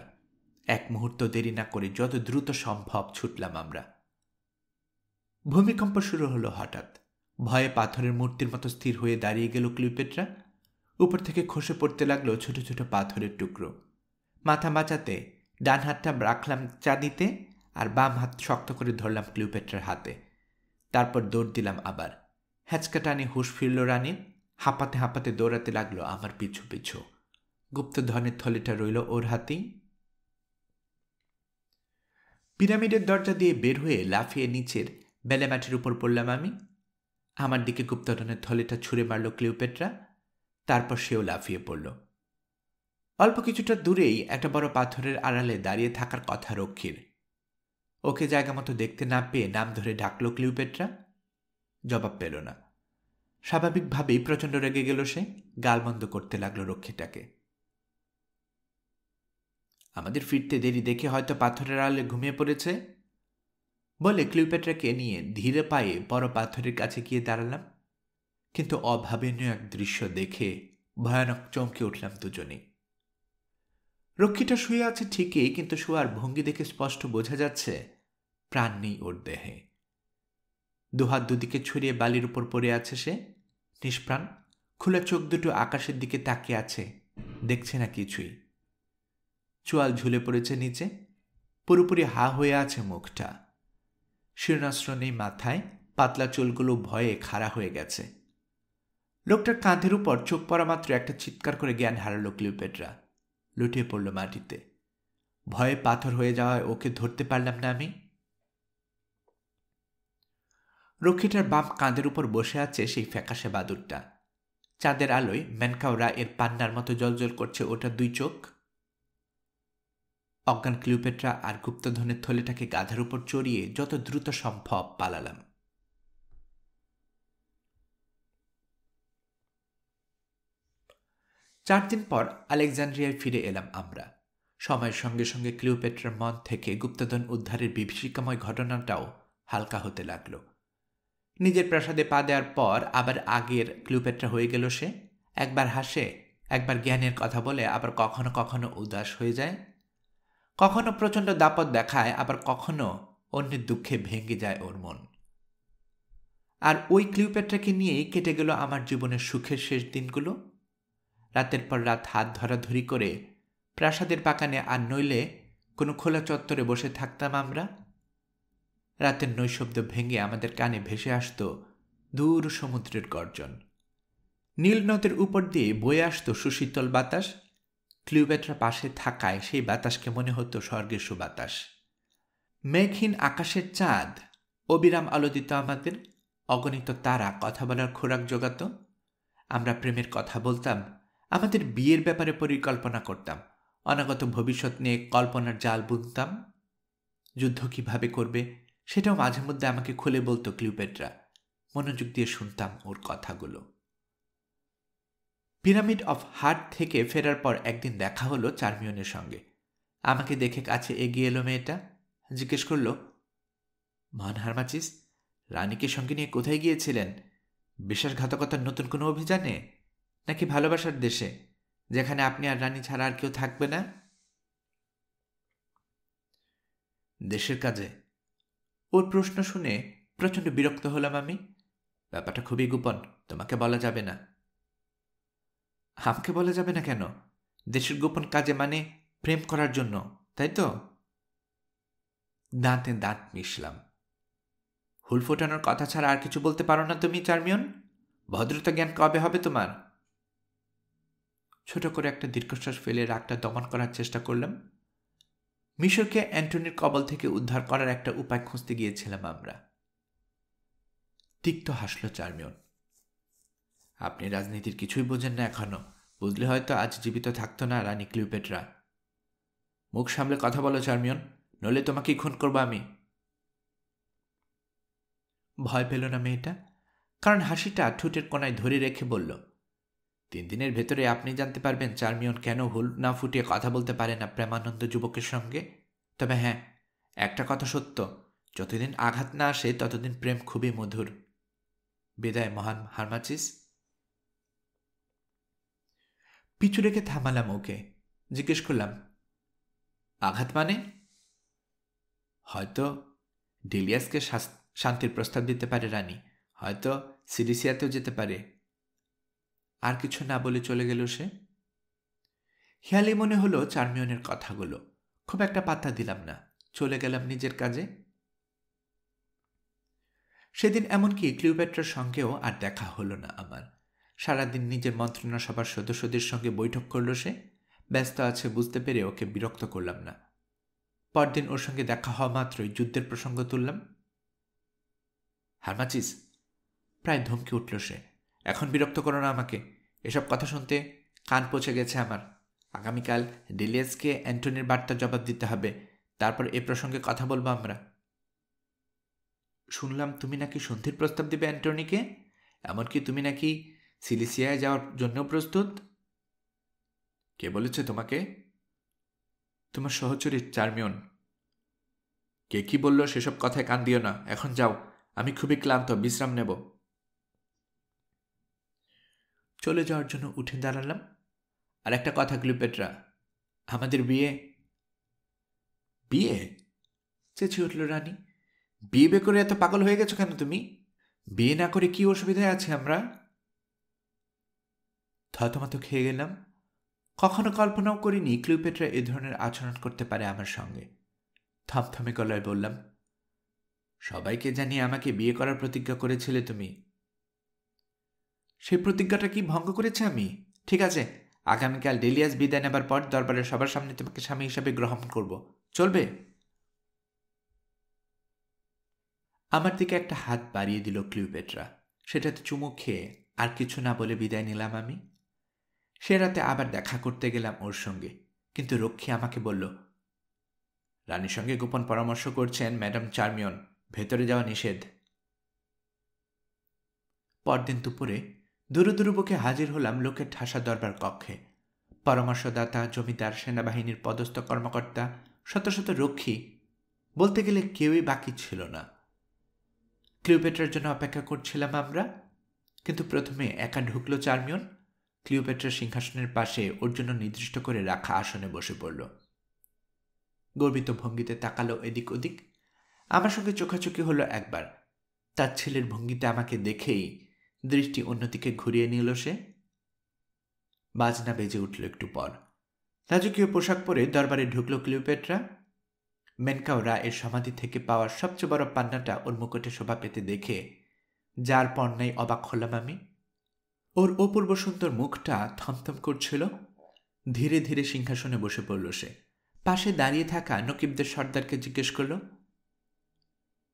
এক মুহূর্ত দেরি না করে যত দ্রুত সম্ভব ছুটলাম আমরা। ভূমিকম্প শুরু হলো হঠাৎ। ভয়ে পাথরের মূর্তির মতো স্থির হয়ে দাঁড়িয়ে গেল ক্লিওপেট্রা। উপর থেকে খসে পড়তে লাগলো ছোট ছোট পাথরের টুকরো। মাথা বাঁচাতে ডান হাতটা রাখলাম চাঁদিতে, আর বাম হাত শক্ত করে ধরলাম ক্লিওপেট্রার হাতে। তারপর দৌড় দিলাম আবার। হ্যাঁচকা টানে হুঁশ ফিরল রানীর। হাঁপাতে হাঁপাতে দৌড়াতে লাগলো আমার পিছু পিছু। গুপ্তধনের থলেটা রইল ওর হাতেই। পিরামিডের দরজা দিয়ে বের হয়ে লাফিয়ে নিচের বেলে মাটির উপর পড়লাম আমি। আমার দিকে গুপ্তধনের থলেটা ছুঁড়ে মারল ক্লিওপেট্রা, তারপর সেও লাফিয়ে পড়ল। অল্প কিছুটা দূরেই একটা বড় পাথরের আড়ালে দাঁড়িয়ে থাকার কথা রক্ষীর। ওকে জায়গা মতো দেখতে না পেয়ে নাম ধরে ডাকল ক্লিওপেট্রা। জবাব পেল না। স্বাভাবিকভাবেই প্রচণ্ড রেগে গেল সে, গালমন্দ করতে লাগল রক্ষীটাকে। আমাদের ফিরতে দেরি দেখে হয়তো পাথরের আড়ালে ঘুমিয়ে পড়েছে বলে ক্লিওপেট্রাকে নিয়ে ধীরে পায়ে বড় পাথরের কাছে গিয়ে দাঁড়ালাম। কিন্তু অভাবনীয় এক দৃশ্য দেখে ভয়ানক চমকে উঠলাম দুজনেই। রক্ষীটা শুয়ে আছে ঠিকই, কিন্তু শোয়ার ভঙ্গি দেখে স্পষ্ট বোঝা যাচ্ছে প্রাণ নেই ওর দেহে। দুহাত দুদিকে ছড়িয়ে বালির উপর পড়ে আছে সে, নিষ্প্রাণ। খোলা চোখ দুটো আকাশের দিকে তাকিয়ে আছে, দেখছে না কিছুই। চোয়াল ঝুলে পড়েছে নিচে, পুরোপুরি হা হয়ে আছে মুখটা। শীর্ণাস্ত্র নেই মাথায়, পাতলা চুলগুলো ভয়ে খাড়া হয়ে গেছে। লোকটার কাঁধের উপর চোখ পড়া মাত্র একটা চিৎকার করে জ্ঞান হারালো ক্লিওপেট্রা, লুটিয়ে পড়ল মাটিতে। ভয়ে পাথর হয়ে যাওয়ায় ওকে ধরতে পারলাম না আমি। রক্ষীটার বাম কাঁধের উপর বসে আছে সেই ফ্যাকাশে বাদুরটা। চাঁদের আলোয় ম্যানকাওরা এর পান্নার মতো জলজল করছে ওটা দুই চোখ। অজ্ঞান ক্লিওপেট্রা আর গুপ্তধনের থলেটাকে গাধার উপর চড়িয়ে যত দ্রুত সম্ভব পালালাম। 4 দিন পর আলেকজান্দ্রিয়ায় ফিরে এলাম আমরা। সময়ের সঙ্গে সঙ্গে ক্লিওপেট্রার মন থেকে গুপ্তধন উদ্ধারের বিভীষিকাময় ঘটনাটাও হালকা হতে লাগল। নিজের প্রাসাদে পা দেওয়ার পর আবার আগের ক্লিওপেট্রা হয়ে গেল সে। একবার হাসে, একবার জ্ঞানের কথা বলে, আবার কখনো কখনো উদাস হয়ে যায়, কখনো প্রচণ্ড দাপট দেখায়, আবার কখনো অন্যের দুঃখে ভেঙে যায় ওর মন। আর ওই ক্লিওপেট্রাকে নিয়েই কেটে গেল আমার জীবনের সুখের শেষ দিনগুলো। রাতের পর রাত হাত ধরাধরি করে প্রাসাদের বাগানে, আর নইলে কোনো খোলা চত্বরে বসে থাকতাম আমরা। রাতের নৈশব্দ ভেঙে আমাদের কানে ভেসে আসত দূর সমুদ্রের গর্জন। নীল নদের উপর দিয়ে বয়ে আসত সুশীতল বাতাস। ক্লিওপেট্রা পাশে থাকায় সেই বাতাসকে মনে হতো স্বর্গের সুবাতাস। মেঘহীন আকাশের চাঁদ অবিরাম আলো দিত আমাদের। অগণিত তারা কথা বলার খোরাক জোগাত। আমরা প্রেমের কথা বলতাম, আমাদের বিয়ের ব্যাপারে পরিকল্পনা করতাম, অনাগত ভবিষ্যৎ নিয়ে কল্পনার জাল বুনতাম। যুদ্ধ কিভাবে করবে সেটাও মাঝে মধ্যে আমাকে খুলে বলতো ক্লিওপেট্রা। মনোযোগ দিয়ে শুনতাম ওর কথাগুলো। পিরামিড অফ হার্ট থেকে ফেরার পর একদিন দেখা হলো চার্মিয়নের সঙ্গে। আমাকে দেখে কাছে এগিয়ে এলো মেয়েটা, জিজ্ঞেস করল, মহান হারমাচিস, রানীকে সঙ্গে নিয়ে কোথায় গিয়েছিলেন? বিশ্বাসঘাতকতার নতুন কোনো অভিযানে, নাকি ভালোবাসার দেশে, যেখানে আপনি আর রানী ছাড়া আর কেউ থাকবে না? দেশের কাজে। ওর প্রশ্ন শুনে প্রচণ্ড বিরক্ত হলাম আমি। ব্যাপারটা খুবই গোপন, তোমাকে বলা যাবে না। আমাকে বলা যাবে না কেন? দেশের গোপন কাজে মানে প্রেম করার জন্য, তাই তো? দাঁতে দাঁত মিশলাম। হুল ফোটানোর কথা ছাড়া আর কিছু বলতে পারো না তুমি চার্মিয়ন? ভদ্রতা জ্ঞান কবে হবে তোমার? ছোট করে একটা দীর্ঘশ্বাস ফেলে রাগটা দমন করার চেষ্টা করলাম। মিশরকে অ্যান্টনির কবল থেকে উদ্ধার করার একটা উপায় খুঁজতে গিয়েছিলাম আমরা। তিক্ত হাসল চার্মিয়ন। আপনি রাজনীতির কিছুই বোঝেন না এখনো। বুঝলে হয়তো আজ জীবিত থাকতো না রানী ক্লিওপেট্রা। মুখ সামলে কথা বলো চার্মিয়ন, নইলে তোমাকেই খুন করবো আমি। ভয় পেল না মেয়েটা, কারণ হাসিটা ঠোঁটের কোনায় ধরে রেখে বলল, 3 দিনের ভেতরে আপনি জানতে পারবেন চার্মিয়ন কেন হুল না ফুটিয়ে কথা বলতে পারে না প্রেমানন্দ যুবকের সঙ্গে। তবে হ্যাঁ, একটা কথা সত্য, যতদিন আঘাত না আসে ততদিন প্রেম খুবই মধুর। বিদায় মহান হারমাচিস। পিছু রেখে থামালাম ওকে। জিজ্ঞেস করলাম, আঘাত মানে? হয়তো ডেলিয়াসকে শান্তির প্রস্তাব দিতে পারে রানী, হয়তো সিরিসিয়াতেও যেতে পারে। আর কিছু না বলে চলে গেল সে। খেয়ালি মনে হলো চার্মিয়নের কথাগুলো, খুব একটা পাত্তা দিলাম না, চলে গেলাম নিজের কাজে। সেদিন এমনকি ক্লিওপেট্রার সঙ্গেও আর দেখা হলো না আমার। সারাদিন নিজের মন্ত্রণা সভার সদস্যদের সঙ্গে বৈঠক করল সে। ব্যস্ত আছে বুঝতে পেরে ওকে বিরক্ত করলাম না। পরদিন ওর সঙ্গে দেখা হওয়া মাত্রই যুদ্ধের প্রসঙ্গ তুললাম। হারমাচিস, প্রায় ধমকে উঠল সে। এখন বিরক্ত করো না আমাকে, এসব কথা শুনতে কান পচে গেছে আমার। আগামীকাল ডেলিয়াসকে অ্যান্টনির বার্তার জবাব দিতে হবে, তারপর এ প্রসঙ্গে কথা বলবো আমরা। শুনলাম তুমি নাকি সন্ধির প্রস্তাব দিবে অ্যান্টনিকে, এমনকি তুমি নাকি সিলিসিয়ায় যাওয়ার জন্য প্রস্তুত। কে বলেছে তোমাকে? তোমার সহচরী চার্মিয়ন। কে কি বলল সেসব কথায় কান দিও না, এখন যাও, আমি খুবই ক্লান্ত, বিশ্রাম নেব। চলে যাওয়ার জন্য উঠে দাঁড়ালাম। আর একটা কথা ক্লিওপেট্রা, আমাদের বিয়ে। বিয়ে? চেঁচে উঠল রানী। বিয়ে করে এত পাগল হয়ে গেছো কেন তুমি? বিয়ে না করে কি অসুবিধায় আছে আমরা? থতমত খেয়ে গেলাম। কখনো কল্পনাও করিনি ক্লিওপেট্রা এ ধরনের আচরণ করতে পারে আমার সঙ্গে। থমথমে গলায় বললাম, সবাইকে জানিয়ে আমাকে বিয়ে করার প্রতিজ্ঞা করেছিলে তুমি। সেই প্রতিজ্ঞাটা কি ভঙ্গ করেছে আমি? ঠিক আছে, আগামীকাল ডেলিয়াস বিদায় নেবার পর দরবারের সবার সামনে তোমাকে স্বামী হিসাবে গ্রহণ করব, চলবে? আমার দিকে একটা হাত বাড়িয়ে দিল ক্লিওপেট্রা। সেটাতে চুমু খেয়ে আর কিছু না বলে বিদায় নিলাম আমি। সে রাতে আবার দেখা করতে গেলাম ওর সঙ্গে, কিন্তু রক্ষী আমাকে বলল, রানীর সঙ্গে গোপন পরামর্শ করছেন ম্যাডাম চার্মিয়ন, ভেতরে যাওয়া নিষেধ। পরদিন দুপুরে দুরু বুকে হাজির হলাম লোকের ঠাসা দরবার কক্ষে। পরামর্শদাতা, জমিদার, সেনাবাহিনীর পদস্থ কর্মকর্তা, শত শত রক্ষী, বলতে গেলে কেউই বাকি ছিল না। ক্লিওপেট্রার জন্য অপেক্ষা করছিলাম আমরা, কিন্তু প্রথমে একা ঢুকলো চার্মিয়ন। ক্লিওপেট্রার সিংহাসনের পাশে ওর জন্য নির্দিষ্ট করে রাখা আসনে বসে পড়ল। গর্বিত ভঙ্গিতে তাকালো এদিক ওদিক। আমার সঙ্গে চোখাচোখি হলো একবার। তার ছেলের ভঙ্গিতে আমাকে দেখেই দৃষ্টি অন্যদিকে ঘুরিয়ে নিল সে। বাজনা বেজে উঠল একটু পর। রাজকীয় পোশাক পরে দরবারে ঢুকলো ক্লিওপেট্রা। মেনকাওরা এর সমাধি থেকে পাওয়ার সবচেয়ে বড় পান্নাটা ওর মুকুটে শোভা পেতে দেখে যার পণ্যাই অবাক হলাম আমি। ওর অপূর্ব সুন্দর মুখটা থমথম করছিল। ধীরে ধীরে সিংহাসনে বসে পড়ল সে। পাশে দাঁড়িয়ে থাকা নকিবদের সর্দারকে জিজ্ঞেস করল,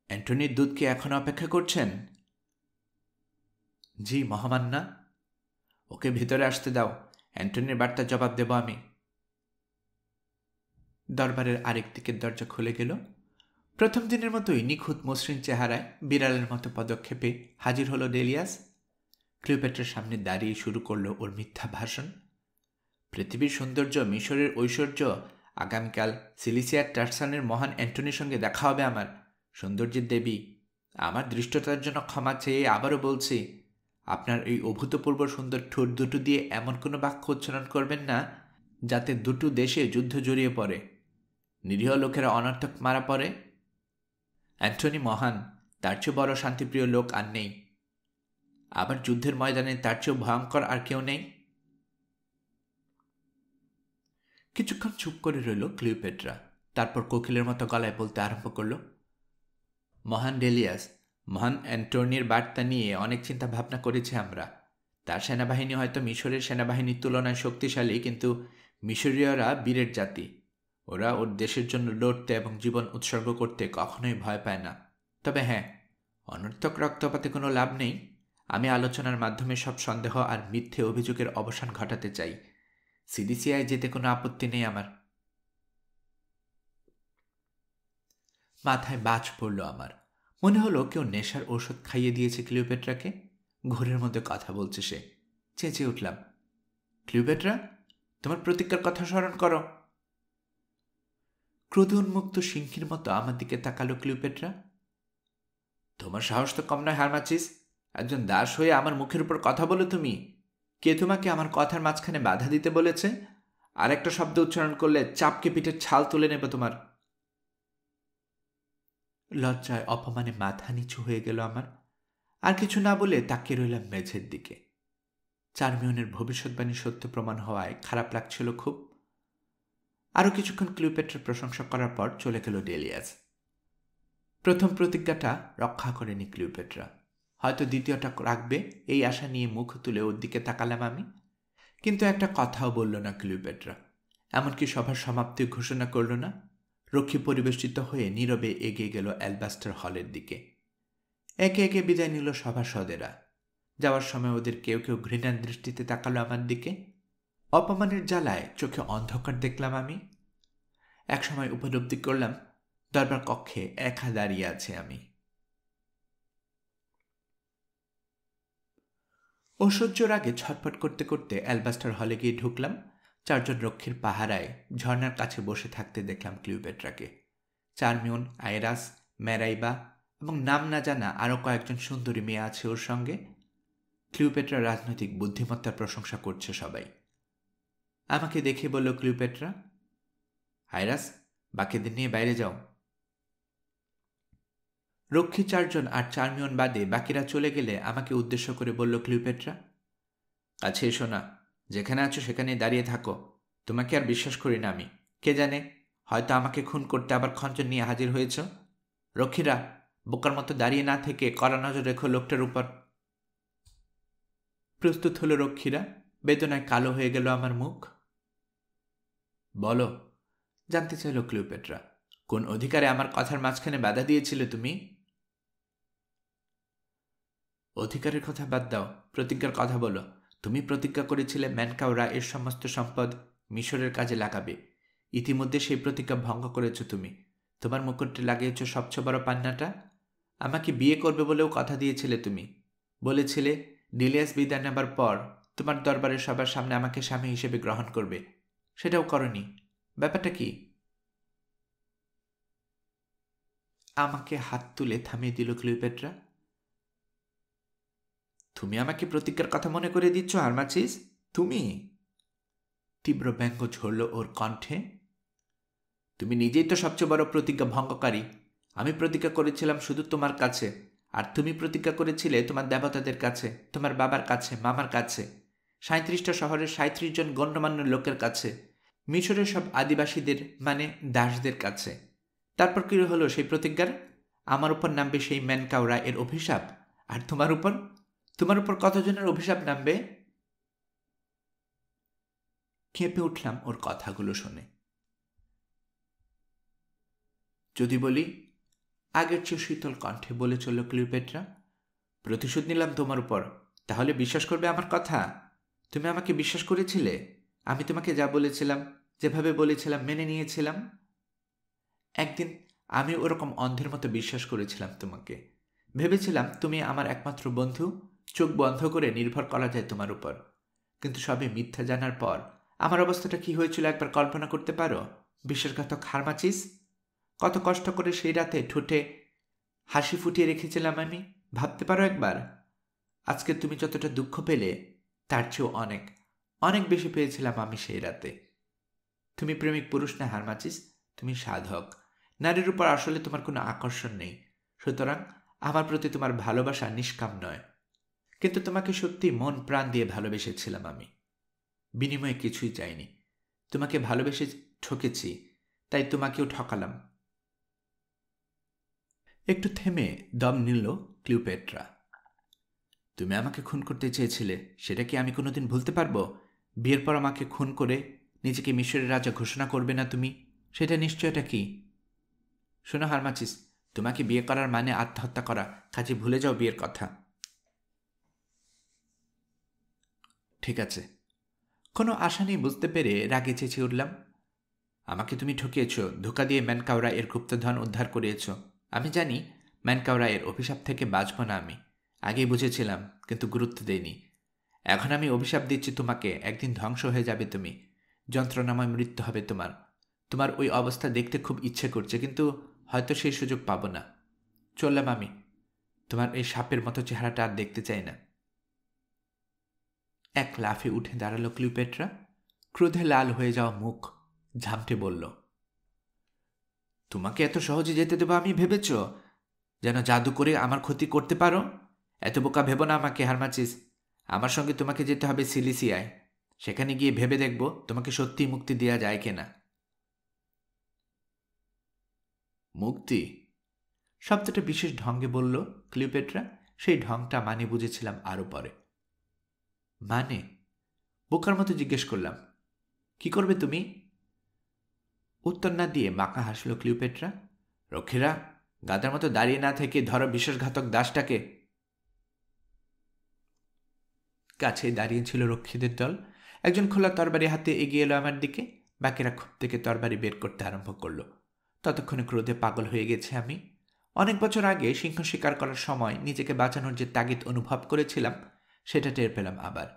অ্যান্টনির দূতকে এখন অপেক্ষা করছেন? জি মহামান্না। ওকে ভিতরে আসতে দাও, অ্যান্টনির বার্তার জবাব দেব আমি। দরবারের আরেক দিকের দরজা খুলে গেল। প্রথম দিনের মতোই নিখুঁত মসৃণ চেহারায় বিড়ালের মতো পদক্ষেপে হাজির হলো ডেলিয়াস। ক্লিওপেট্রার সামনে দাঁড়িয়ে শুরু করলো ওর মিথ্যা ভাষণ। পৃথিবীর সৌন্দর্য, মিশরের ঐশ্বর্য, আগামীকাল সিলিসিয়ার টার্সানের মহান অ্যান্টনির সঙ্গে দেখা হবে আমার। সৌন্দর্যের দেবী, আমার দৃষ্টতার জন্য ক্ষমা চেয়ে আবারও বলছি, আপনার এই অভূতপূর্ব সুন্দর ঠোঁট দুটো দিয়ে এমন কোনো বাক্য উচ্চারণ করবেন না যাতে দুটো দেশে যুদ্ধ জড়িয়ে পড়ে, নিরীহ লোকেরা অনর্থক মারা পড়ে। অ্যান্টনি মহান, তার চেয়ে বড় শান্তিপ্রিয় লোক আর নেই। আবার যুদ্ধের ময়দানে তার চেয়েও ভয়ঙ্কর আর কেউ নেই। কিছুক্ষণ চুপ করে রইল ক্লিওপেট্রা। তারপর কোকিলের মতো গলায় বলতে আরম্ভ করল, মহান ডেলিয়াস, মহান অ্যান্টনির বার্তা নিয়ে অনেক চিন্তা ভাবনা করেছি আমরা। তার সেনাবাহিনী হয়তো মিশরের সেনাবাহিনীর তুলনায় শক্তিশালী, কিন্তু মিশরীয়রা বীরের জাতি। ওরা ওর দেশের জন্য লড়তে এবং জীবন উৎসর্গ করতে কখনোই ভয় পায় না। তবে হ্যাঁ, অনর্থক রক্তপাতে কোনো লাভ নেই। আমি আলোচনার মাধ্যমে সব সন্দেহ আর মিথ্যে অভিযোগের অবসান ঘটাতে চাই। সিলিসিয়ায় যেতে কোনো আপত্তি নেই আমার। মাথায় বাজ পড়ল আমার। মনে হলো কেউ নেশার ঔষধ খাইয়ে দিয়েছে ক্লিওপেট্রাকে। ঘোরের মধ্যে কথা বলছে সে। চেঁচিয়ে উঠলাম, ক্লিওপেট্রা, তোমার প্রতিজ্ঞার কথা স্মরণ করো। ক্রোধে উন্মুক্ত সিংহীর মতো আমার দিকে তাকালো ক্লিওপেট্রা। তোমার সাহস তো কম নয় হারমাচিস, একজন দাস হয়ে আমার মুখের উপর কথা বলো তুমি? কে তোমাকে আমার কথার মাঝখানে বাধা দিতে বলেছে? আর একটা শব্দ উচ্চারণ করলে চাপকে পিঠের ছাল তুলে নেবে তোমার। লজ্জায় অপমানে মাথা নিচু হয়ে গেল আমার। আর কিছু না বলে তাকিয়ে রইলাম মেঝের দিকে। চার্মিয়নের ভবিষ্যৎবাণী সত্য প্রমাণ হওয়ায় খারাপ লাগছিল খুব। আরও কিছুক্ষণ ক্লিওপেট্রার প্রশংসা করার পর চলে গেল ডেলিয়াস। প্রথম প্রতিজ্ঞাটা রক্ষা করেনি ক্লিওপেট্রা, হয়তো দ্বিতীয়টা রাখবে এই আশা নিয়ে মুখ তুলে ওর দিকে তাকালাম আমি। কিন্তু একটা কথাও বলল না ক্লিওপেট্রা, এমনকি সভার সমাপ্তি ঘোষণা করল না। রক্ষী পরিবেষ্টিত হয়ে নীরবে এগিয়ে গেল অ্যালবাস্টার হলের দিকে। একে একে বিদায় নিল সভাসদেরা। যাওয়ার সময় ওদের কেউ কেউ ঘৃণার দৃষ্টিতে তাকালো আমার দিকে। অপমানের জ্বালায় চোখে অন্ধকার দেখলাম আমি। একসময় উপলব্ধি করলাম দরবার কক্ষে একা দাঁড়িয়ে আছে আমি। ঐশ্বর্যর আগে ছটফট করতে করতে অ্যালবাস্টার হলে গিয়ে ঢুকলাম। 4 জন রক্ষীর পাহারায় ঝর্ণার কাছে বসে থাকতে দেখলাম ক্লিওপেট্রাকে। চার্মিয়ন, আইরাস, ম্যারাইবা এবং নাম না জানা আরও কয়েকজন সুন্দরী মেয়ে আছে ওর সঙ্গে। ক্লিওপেট্রা রাজনৈতিক বুদ্ধিমত্তার প্রশংসা করছে সবাই। আমাকে দেখে বলল ক্লিওপেট্রা, আইরাস, বাকিদের নিয়ে বাইরে যাও। রক্ষী 4 জন আর চার্মিয়ন বাদে বাকিরা চলে গেলে আমাকে উদ্দেশ্য করে বলল ক্লিওপেট্রা, কাছে এসো না, যেখানে আছো সেখানে দাঁড়িয়ে থাকো। তোমাকে আর বিশ্বাস করি না আমি। কে জানে, হয়তো আমাকে খুন করতে আবার খঞ্জন নিয়ে হাজির হয়েছ। রক্ষীরা, বোকার মতো দাঁড়িয়ে না থেকে কড়া নজর রেখো লোকটার উপর। প্রস্তুত হলো রক্ষীরা। বেদনায় কালো হয়ে গেল আমার মুখ। বলো, জানতে চাইল ক্লিওপেট্রা, কোন অধিকারে আমার কথার মাঝখানে বাধা দিয়েছিলে তুমি? অধিকারের কথা বাদ দাও, প্রতিজ্ঞার কথা বলো। তুমি প্রতিজ্ঞা করেছিলে ম্যানকাওরা এর সমস্ত সম্পদ মিশরের কাজে লাগাবে। ইতিমধ্যে সেই প্রতিজ্ঞা ভঙ্গ করেছ তুমি। তোমার মুকুটে লাগিয়েছ সবচেয়ে বড় পান্নাটা। আমাকে বিয়ে করবে বলেও কথা দিয়েছিলে তুমি। বলেছিলে ডিলিয়াস বিদায় নেবার পর তোমার দরবারের সবার সামনে আমাকে স্বামী হিসেবে গ্রহণ করবে। সেটাও করনি। ব্যাপারটা কি? আমাকে হাত তুলে থামিয়ে দিল ক্লিওপেট্রা। তুমি আমাকে প্রতিজ্ঞার কথা মনে করে দিচ্ছ হারমাচিস? তুমি? তীব্র ব্যঙ্গ ঝরল ওর কণ্ঠে। তুমি নিজেই তো সবচেয়ে বড় প্রতিজ্ঞা ভঙ্গকারী। আমি প্রতিজ্ঞা করেছিলাম শুধু তোমার কাছে, আর তুমি প্রতিজ্ঞা করেছিলে তোমার দেবতাদের কাছে, তোমার বাবার কাছে, মামার কাছে, 37টা শহরের 37 জন গণ্যমান্য লোকের কাছে, মিশরের সব আদিবাসীদের মানে দাসদের কাছে। তারপর কি হলো সেই প্রতিজ্ঞার? আমার উপর নামবে সেই ম্যানকাওরা এর অভিশাপ। আর তোমার উপর কতজনের অভিশাপ নামবে? কেঁপে উঠলাম ওর কথাগুলো শুনে। যদি বলি, আগের চেয়ে শীতল কণ্ঠে বলে চলল ক্লিওপেট্রা, প্রতিশোধ নিলাম তোমার উপর। তাহলে বিশ্বাস করবে আমার কথা? তুমি আমাকে বিশ্বাস করেছিলে? আমি তোমাকে যা বলেছিলাম, যেভাবে বলেছিলাম মেনে নিয়েছিলাম। একদিন আমি ওরকম অন্ধের মতো বিশ্বাস করেছিলাম তোমাকে। ভেবেছিলাম তুমি আমার একমাত্র বন্ধু, চোখ বন্ধ করে নির্ভর করা যায় তোমার উপর। কিন্তু সবে মিথ্যা জানার পর আমার অবস্থাটা কি হয়েছিল একবার কল্পনা করতে পারো? বিশ্বাসঘাতক হারমাচিস, কত কষ্ট করে সেই রাতে ঠোঁটে হাসি ফুটিয়ে রেখেছিলাম আমি, ভাবতে পারো একবার? আজকে তুমি যতটা দুঃখ পেলে তার চেয়েও অনেক অনেক বেশি পেয়েছিলাম আমি সেই রাতে। তুমি প্রেমিক পুরুষ না হারমাচিস, তুমি সাধক। নারীর উপর আসলে তোমার কোনো আকর্ষণ নেই, সুতরাং আমার প্রতি তোমার ভালোবাসা নিষ্কাম নয়। কিন্তু তোমাকে সত্যি মন প্রাণ দিয়ে ভালোবেসেছিলাম আমি। বিনিময়ে কিছুই চাইনি। তোমাকে ভালোবেসে ঠকেছি, তাই তোমাকেও ঠকালাম। একটু থেমে দম নিল ক্লিওপেট্রা। তুমি আমাকে খুন করতে চেয়েছিলে, সেটা কি আমি কোনোদিন ভুলতে পারবো? বিয়ের পর আমাকে খুন করে নিজেকে মিশরের রাজা ঘোষণা করবে না তুমি? সেটা নিশ্চয়টা কি? শোনো হারমাচিস, তোমাকে বিয়ে করার মানে আত্মহত্যা করা, কাজে ভুলে যাও বিয়ের কথা। ঠিক আছে। কোনো আশা নেই বুঝতে পেরে রাগে চেঁচিয়ে উঠলাম। আমাকে তুমি ঠকিয়েছ, ধোঁকা দিয়ে ম্যানকাওরা এর গুপ্তধন উদ্ধার করিয়েছ। আমি জানি ম্যানকাওরা এর অভিশাপ থেকে বাঁচব না আমি। আগেই বুঝেছিলাম, কিন্তু গুরুত্ব দেইনি। এখন আমি অভিশাপ দিচ্ছি তোমাকে, একদিন ধ্বংস হয়ে যাবে তুমি। যন্ত্রণাময় মৃত্যু হবে তোমার। তোমার ওই অবস্থা দেখতে খুব ইচ্ছে করছে, কিন্তু হয়তো সেই সুযোগ পাবো না। চললাম আমি। তোমার এই সাপের মতো চেহারাটা আর দেখতে চাই না। এক লাফে উঠে দাঁড়ালো ক্লিওপেট্রা। ক্রোধে লাল হয়ে যাওয়া মুখ ঝামটে বলল, তোমাকে এত সহজে যেতে দেবো আমি ভেবেছ? যেন জাদু করে আমার ক্ষতি করতে পারো? এত বোকা ভেবো না আমাকে হারমাচিস। আমার সঙ্গে তোমাকে যেতে হবে সিলিসিয়ায়। সেখানে গিয়ে ভেবে দেখব তোমাকে সত্যি মুক্তি দেওয়া যায় কিনা। মুক্তি? শব্দটা বিশেষ ঢঙ্গে বলল ক্লিওপেট্রা। সেই ঢংটা মানে বুঝেছিলাম আরও পরে। মানে? বোকার মতো জিজ্ঞেস করলাম। কি করবে তুমি? উত্তর না দিয়ে বাঁকা হাসল ক্লিওপেট্রা। রক্ষীরা, গাধার মতো দাঁড়িয়ে না থেকে ধরো বিশ্বাসঘাতক দাসটাকে। কাছেই দাঁড়িয়েছিল রক্ষীদের দল। একজন খোলা তরবারি হাতে এগিয়ে এলো আমার দিকে। বাকিরা খুব থেকে তরবারি বের করতে আরম্ভ করলো। ততক্ষণে ক্রোধে পাগল হয়ে গেছে আমি। অনেক বছর আগে সিংহ শিকার করার সময় নিজেকে বাঁচানোর যে তাগিদ অনুভব করেছিলাম সেটা টের পেলাম আবার।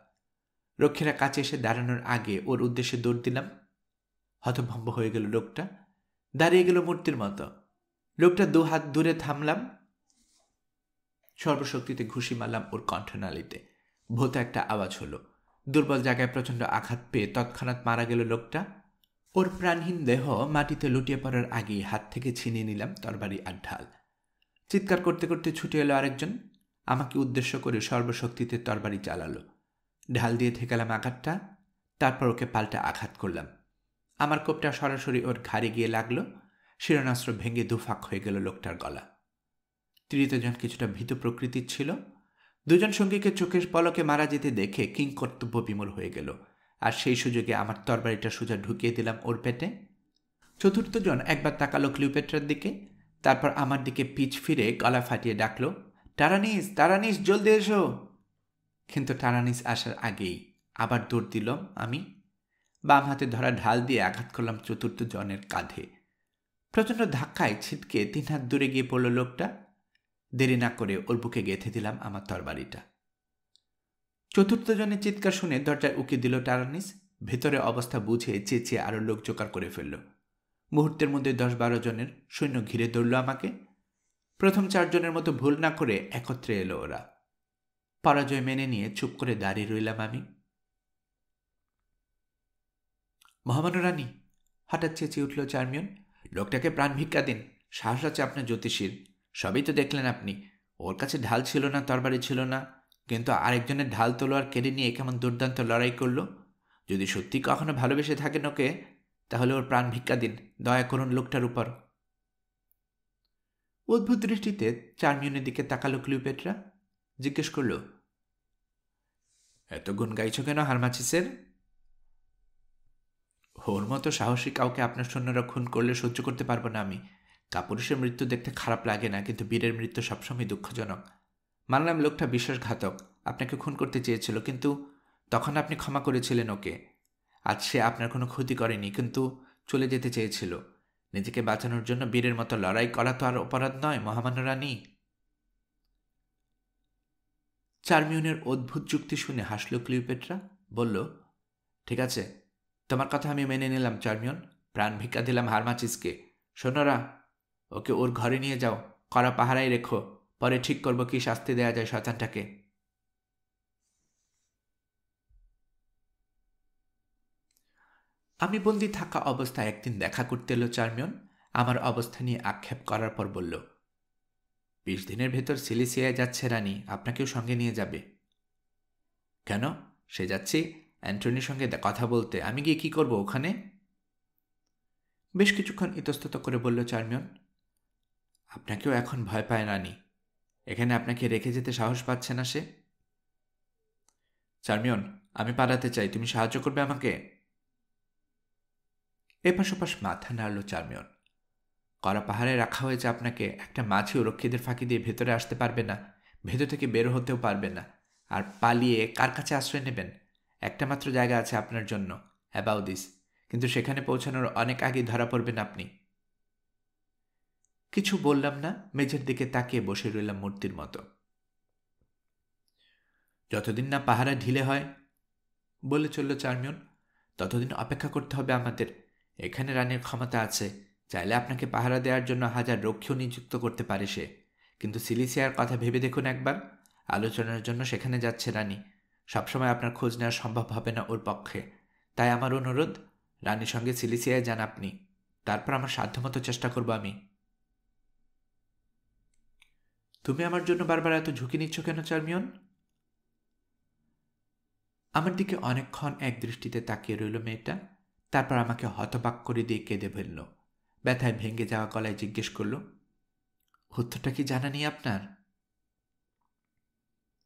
রক্ষীরা কাছে এসে দাঁড়ানোর আগে ওর উদ্দেশ্যে দৌড় দিলাম। হতভম্ব হয়ে গেল লোকটা, দাঁড়িয়ে গেল মূর্তির মতো। লোকটা 2 হাত দূরে থামলাম, সর্বশক্তিতে ঘুষি মারলাম ওর কণ্ঠনালীতে। ভোতা একটা আওয়াজ হলো। দুর্বল জায়গায় প্রচণ্ড আঘাত পেয়ে তৎক্ষণাৎ মারা গেল লোকটা। ওর প্রাণহীন দেহ মাটিতে লুটিয়ে পড়ার আগেই হাত থেকে ছিনিয়ে নিলাম তরবারি আর ঢাল। চিৎকার করতে করতে ছুটে এলো আরেকজন, আমাকে উদ্দেশ্য করে সর্বশক্তিতে তরবারি চালালো। ঢাল দিয়ে ঠেকালাম আঘাতটা, তারপর ওকে পাল্টা আঘাত করলাম। আমার কোপটা সরাসরি ওর ঘাড়ে গিয়ে লাগলো। শিরনাস্ত্র ভেঙে দুফাক হয়ে গেল লোকটার গলা। তৃতীয়জন কিছুটা ভীত প্রকৃতির ছিল। 2 জন সঙ্গীকে চোখের পলকে মারা যেতে দেখে কিংকর্তব্য বিমূঢ় হয়ে গেল, আর সেই সুযোগে আমার তরবারিটা সোজা ঢুকিয়ে দিলাম ওর পেটে। চতুর্থ জন একবার তাকালো ক্লিওপেট্রার দিকে, তারপর আমার দিকে পিছ ফিরে গলা ফাটিয়ে ডাকলো, টারানিস, টারানিস, জলদি এসো। কিন্তু টারানিস আসার আগেই আবার দৌড় দিলাম আমি। বাম হাতে ধরা ঢাল দিয়ে আঘাত করলাম চতুর্থ জনের কাঁধে। প্রচণ্ড ধাক্কায় ছিটকে 3 হাত দূরে গিয়ে পড়ল লোকটা। দেরি না করে ওর বুকে গেঁথে দিলাম আমার তরবারিটা। চতুর্থ জনের চিৎকার শুনে দরজায় উকি দিল টারানিস। ভেতরে অবস্থা বুঝে চেঁচিয়ে আরো লোক জোগাড় করে ফেলল। মুহূর্তের মধ্যে 10-12 জনের সৈন্য ঘিরে ধরল আমাকে। প্রথম 4 জনের মতো ভুল না করে একত্রে এলো ওরা। পরাজয় মেনে নিয়ে চুপ করে দাঁড়িয়ে রইলাম আমি। মহামান্য রানী, হঠাৎ চেঁচিয়ে উঠল চার্মিয়ন, লোকটাকে প্রাণ ভিক্ষা দিন। সাহস আছে আপনার জ্যোতিষীর। সবই তো দেখলেন আপনি। ওর কাছে ঢাল ছিল না, তরবারি ছিল না, কিন্তু আরেকজনের ঢাল তলোয়ার কেড়ে নিয়ে কেমন দুর্দান্ত লড়াই করলো। যদি সত্যি কখনো ভালোবেসে থাকেন ওকে, তাহলে ওর প্রাণ ভিক্ষা দিন, দয়া করুন লোকটার উপর। অদ্ভুত দৃষ্টিতে চার্মিয়নের দিকে তাকালো ক্লিওপেট্রা। জিজ্ঞেস করল, এত গুণ গাইছ কেন হারমাচিসের? ওর মতো সাহসী কাউকে আপনার সৈন্যরা খুন করলে সহ্য করতে পারবো না আমি। কাপুরুষের মৃত্যু দেখতে খারাপ লাগে না, কিন্তু বীরের মৃত্যু সবসময় দুঃখজনক। মানলাম লোকটা বিশ্বাসঘাতক, আপনাকে খুন করতে চেয়েছিল, কিন্তু তখন আপনি ক্ষমা করেছিলেন ওকে। আজ সে আপনার কোনো ক্ষতি করেনি, কিন্তু চলে যেতে চেয়েছিল। নিজেকে বাঁচানোর জন্য বীরের মতো লড়াই করা তো আর অপরাধ নয় মহামান্য রানী। চার্মিয়নের অদ্ভুত যুক্তি শুনে হাসল ক্লিওপেট্রা। বলল, ঠিক আছে, তোমার কথা আমি মেনে নিলাম চার্মিয়ন। প্রাণ ভিক্ষা দিলাম হারমাচিসকে। শোনোরা, ওকে ওর ঘরে নিয়ে যাও, কড়া পাহারায় রেখো। পরে ঠিক করব কি শাস্তি দেয়া যায় শয়তানটাকে। আমি বন্দি থাকা অবস্থায় একদিন দেখা করতে এলো চার্মিয়ন। আমার অবস্থা নিয়ে আক্ষেপ করার পর বলল, 20 দিনের ভেতর সিলিসিয়ায় যাচ্ছে রানী, আপনাকেও সঙ্গে নিয়ে যাবে। কেন? সে যাচ্ছি অ্যান্টনির সঙ্গে কথা বলতে। আমি গিয়ে কি করব ওখানে? বেশ কিছুক্ষণ ইতস্তত করে বলল চার্মিয়ন, আপনাকেও এখন ভয় পায় রানী। এখানে আপনাকে রেখে যেতে সাহস পাচ্ছে না সে। চার্মিয়ন, আমি পালাতে চাই, তুমি সাহায্য করবে আমাকে? এপাশ ওপাশ মাথা নাড়ল চার্মিয়ন। কড়া পাহাড়ে রাখা হয়েছে আপনাকে। একটা মাছিও রক্ষীদের ফাঁকি দিয়ে ভেতরে আসতে পারবে না, ভেতর থেকে বের হতেও পারবে না। আর পালিয়ে কার কাছে আশ্রয় নেবেন? একটা মাত্র জায়গা আছে আপনার জন্য, অ্যাবাউদিস, কিন্তু সেখানে পৌঁছানোর অনেক আগেই ধরা পড়বেন আপনি। কিছু বললাম না, মেঝের দিকে তাকিয়ে বসে রইলাম মূর্তির মতো। যতদিন না পাহারা ঢিলে হয়, বলে চলল চার্মিয়ন, ততদিন অপেক্ষা করতে হবে আমাদের। এখানে রানীর ক্ষমতা আছে, চাইলে আপনাকে পাহারা দেওয়ার জন্য 1000 রক্ষীও নিযুক্ত করতে পারে সে। কিন্তু সিলিসিয়ার কথা ভেবে দেখুন একবার। আলোচনার জন্য সেখানে যাচ্ছে রানী। সবসময় আপনার খোঁজ নেওয়া সম্ভব হবে না ওর পক্ষে। তাই আমার অনুরোধ, রানীর সঙ্গে সিলিসিয়ায় যান আপনি। তারপর আমার সাধ্যমতো চেষ্টা করব আমি। তুমি আমার জন্য বারবার এত ঝুঁকি নিচ্ছ কেন চার্মিয়ন? আমার দিকে অনেকক্ষণ এক দৃষ্টিতে তাকিয়ে রইল মেয়েটা। তারপর আমাকে হতবাক করে দিয়ে কেঁদে ফেলল। ব্যথায় ভেঙে যাওয়া গলায় জিজ্ঞেস করল, উত্তরটা কি জানা নেই আপনার?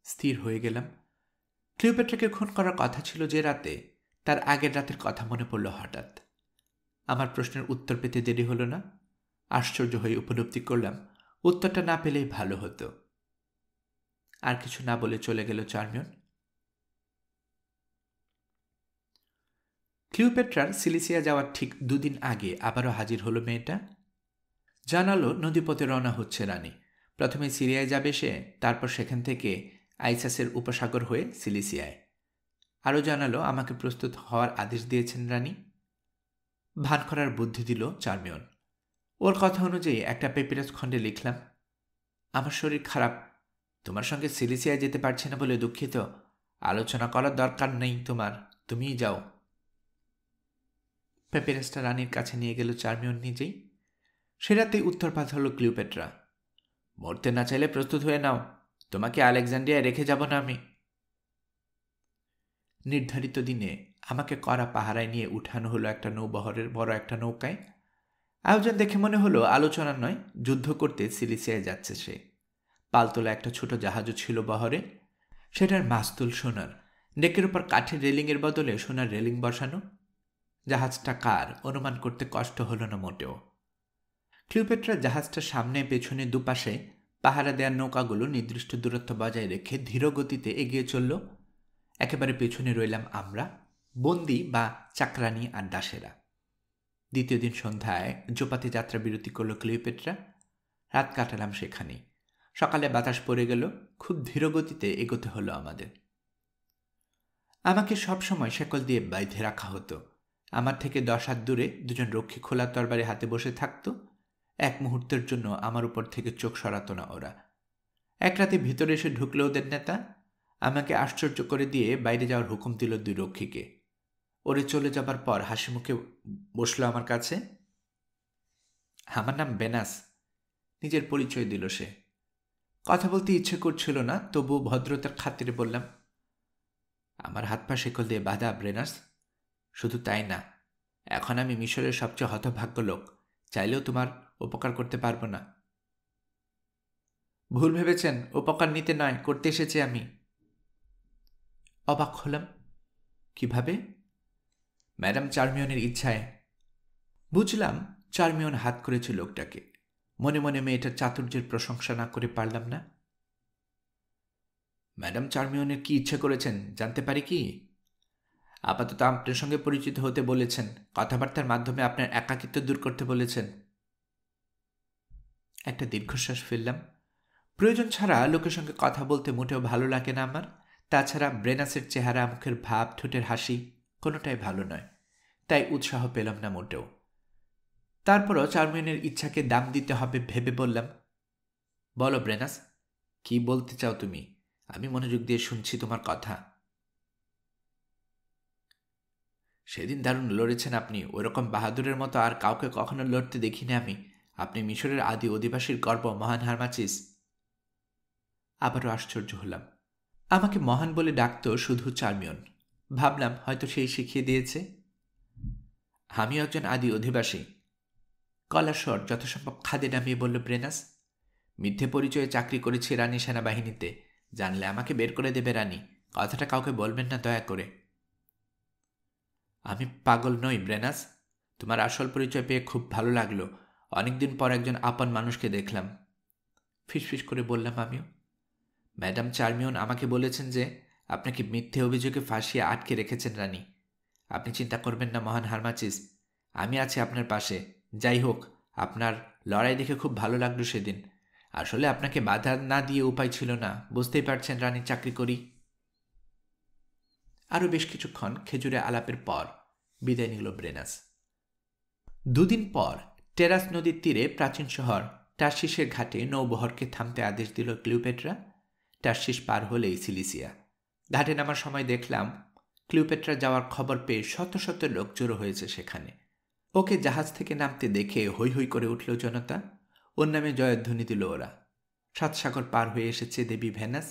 স্থির হয়ে গেলাম। ক্লিওপেট্রাকে খুন করার কথা ছিল যে রাতে, তার আগের রাতের কথা মনে পড়ল হঠাৎ। আমার প্রশ্নের উত্তর পেতে দেরি হলো না। আশ্চর্য হয়ে উপলব্ধি করলাম উত্তরটা না পেলেই ভালো হতো। আর কিছু না বলে চলে গেল চার্মিয়ন। ক্লিওপেট্রার সিলিসিয়া যাওয়ার ঠিক 2 দিন আগে আবারও হাজির হলো মেয়েটা। জানালো নদীপথে রওনা হচ্ছে রানী। প্রথমে সিরিয়ায় যাবে সে, তারপর সেখান থেকে আইসাসের উপসাগর হয়ে সিলিসিয়ায়। আরও জানালো আমাকে প্রস্তুত হওয়ার আদেশ দিয়েছেন রানী। ভান করার বুদ্ধি দিল চার্মিয়ন। ওর কথা অনুযায়ী একটা পেপিরাস খণ্ডে লিখলাম, আমার শরীর খারাপ, তোমার সঙ্গে সিলিসিয়ায় যেতে পারছি না বলে দুঃখিত। আলোচনা করার দরকার নেই তোমার, তুমিই যাও। পেপিরাসটা রানীর কাছে নিয়ে গেল চার্মিয়ন নিজেই। সে রাতেই উত্তর পাঠালো ক্লিওপেট্রা, মরতে না চাইলে প্রস্তুত হয়ে নাও, তোমাকে আলেকজান্ড্রিয়ায় রেখে যাব না আমি। নির্ধারিত দিনে আমাকে কড়া পাহারায় নিয়ে উঠানো হলো একটা নৌবহরের বড় একটা নৌকায়। আয়োজন দেখে মনে হলো আলোচনা নয়, যুদ্ধ করতে সিলিসিয়ায় যাচ্ছে সে। পালতোলা একটা ছোট জাহাজও ছিল বহরে। সেটার মাস্তুল সোনার, ডেকের উপর কাঠের রেলিংয়ের বদলে সোনার রেলিং বসানো। জাহাজটা কার অনুমান করতে কষ্ট হলো না মোটেও। ক্লিওপেট্রা জাহাজটা সামনে পেছনে দুপাশে পাহারা দেওয়ার নৌকাগুলো নির্দিষ্ট দূরত্ব বজায় রেখে ধীর গতিতে এগিয়ে চলল। একেবারে পেছনে রইলাম আমরা, বন্দি বা চাকরানি আর দাসেরা। দ্বিতীয় দিন সন্ধ্যায় জোপাতে যাত্রা বিরতি করল ক্লিওপেট্রা। রাত কাটালাম সেখানেই। সকালে বাতাস পড়ে গেল, খুব ধীর গতিতে এগোতে হলো আমাদের। আমাকে সবসময় শেকল দিয়ে বাইধে রাখা হতো। আমার থেকে 10 হাত দূরে দুজন রক্ষী খোলা তরবারি হাতে বসে থাকত। এক মুহূর্তের জন্য আমার উপর থেকে চোখ সরাতো না ওরা। এক রাতে ভিতরে এসে ঢুকলো ওদের নেতা। আমাকে আশ্চর্য করে দিয়ে বাইরে যাওয়ার হুকুম দিল 2 রক্ষীকে। ওরে চলে যাবার পর হাসি মুখে বসলো আমার কাছে। আমার নাম বেনাস, নিজের পরিচয় দিল সে। কথা বলতে ইচ্ছে করছিল না, তবু ভদ্রতার খাতিরে বললাম, আমার হাত পা শেকল দিয়ে বাঁধা ব্রেনাস। শুধু তাই না, এখন আমি মিশরের সবচেয়ে হতভাগ্য লোক, চাইলেও তোমার উপকার করতে পারবো না। ভুল ভেবেছেন, উপকার নিতে নয়, করতে এসেছি আমি। অবাক হলাম, কিভাবে? ম্যাডাম চার্মিয়নের ইচ্ছায়। বুঝলাম চার্মিয়ন হাত করেছে লোকটাকে। মনে মনে মেয়েটার চাতুর্যের প্রশংসা না করে পারলাম না। ম্যাডাম চার্মিয়নের কি ইচ্ছে করেছেন জানতে পারি কি? আপাতত আপনার সঙ্গে পরিচিত হতে বলেছেন, কথাবার্তার মাধ্যমে আপনার একাকিত্ব দূর করতে বলেছেন। একটা দীর্ঘশ্বাস ফেললাম। প্রয়োজন ছাড়া লোকের সঙ্গে কথা বলতে মোটেও ভালো লাগে না আমার। তাছাড়া ব্রেনাসের চেহারা, মুখের ভাব, ঠোঁটের হাসি কোনোটাই ভালো নয়। তাই উৎসাহ পেলাম না মোটেও। তারপরও চার্মিয়নের ইচ্ছাকে দাম দিতে হবে ভেবে বললাম, বলো ব্রেনাস, কি বলতে চাও তুমি? আমি মনোযোগ দিয়ে শুনছি তোমার কথা। সেদিন দারুণ লড়েছেন আপনি, ওরকম বাহাদুরের মতো আর কাউকে কখনো লড়তে দেখিনি আমি। আপনি মিশরের আদি অধিবাসীর গর্ব, মহান হারমাচিস। আবারও আশ্চর্য হলাম। আমাকে মহান বলে ডাকত শুধু চার্মিয়ন। ভাবলাম হয়তো সেই শিখিয়ে দিয়েছে। আমিও একজন আদি অধিবাসী। গলার স্বর যথাসম্ভব খাদে নামিয়ে বলল ব্রেনাস। মিথ্যে পরিচয়ে চাকরি করেছি রানী সেনাবাহিনীতে। জানলে আমাকে বের করে দেবে রানী। কথাটা কাউকে বলবেন না দয়া করে। আমি পাগল নই ব্রেনাস। তোমার আসল পরিচয় পেয়ে খুব ভালো লাগলো। অনেকদিন পর একজন আপন মানুষকে দেখলাম। ফিসফিস করে বললাম আমিও। ম্যাডাম চার্মিয়ন আমাকে বলেছেন যে আপনাকে মিথ্যে অভিযোগে ফাঁসিয়ে আটকে রেখেছেন রানী। আপনি চিন্তা করবেন না মহান হারমাচিস, আমি আছি আপনার পাশে। যাই হোক, আপনার লড়াই দেখে খুব ভালো লাগলো সেদিন। আসলে আপনাকে বাধা না দিয়ে উপায় ছিল না, বুঝতেই পারছেন রানীর চাকরি করি। আরও বেশ কিছুক্ষণ খেজুরে আলাপের পর বিদায় নিল ব্রেনাস। 2 দিন পর টেরাস নদীর তীরে প্রাচীন শহর টার্সিসের ঘাটে নৌবহরকে থামতে আদেশ দিল ক্লিওপেট্রা। টার্সিস পার হলেই সিলিসিয়া। ঘাটে নামার সময় দেখলাম ক্লিওপেট্রা যাওয়ার খবর পেয়ে শত শত লোক জড়ো হয়েছে সেখানে। ওকে জাহাজ থেকে নামতে দেখে হৈ হৈ করে উঠল জনতা। ওর নামে জয়ধ্বনি দিল ওরা। 7 সাগর পার হয়ে এসেছে দেবী ভেনাস।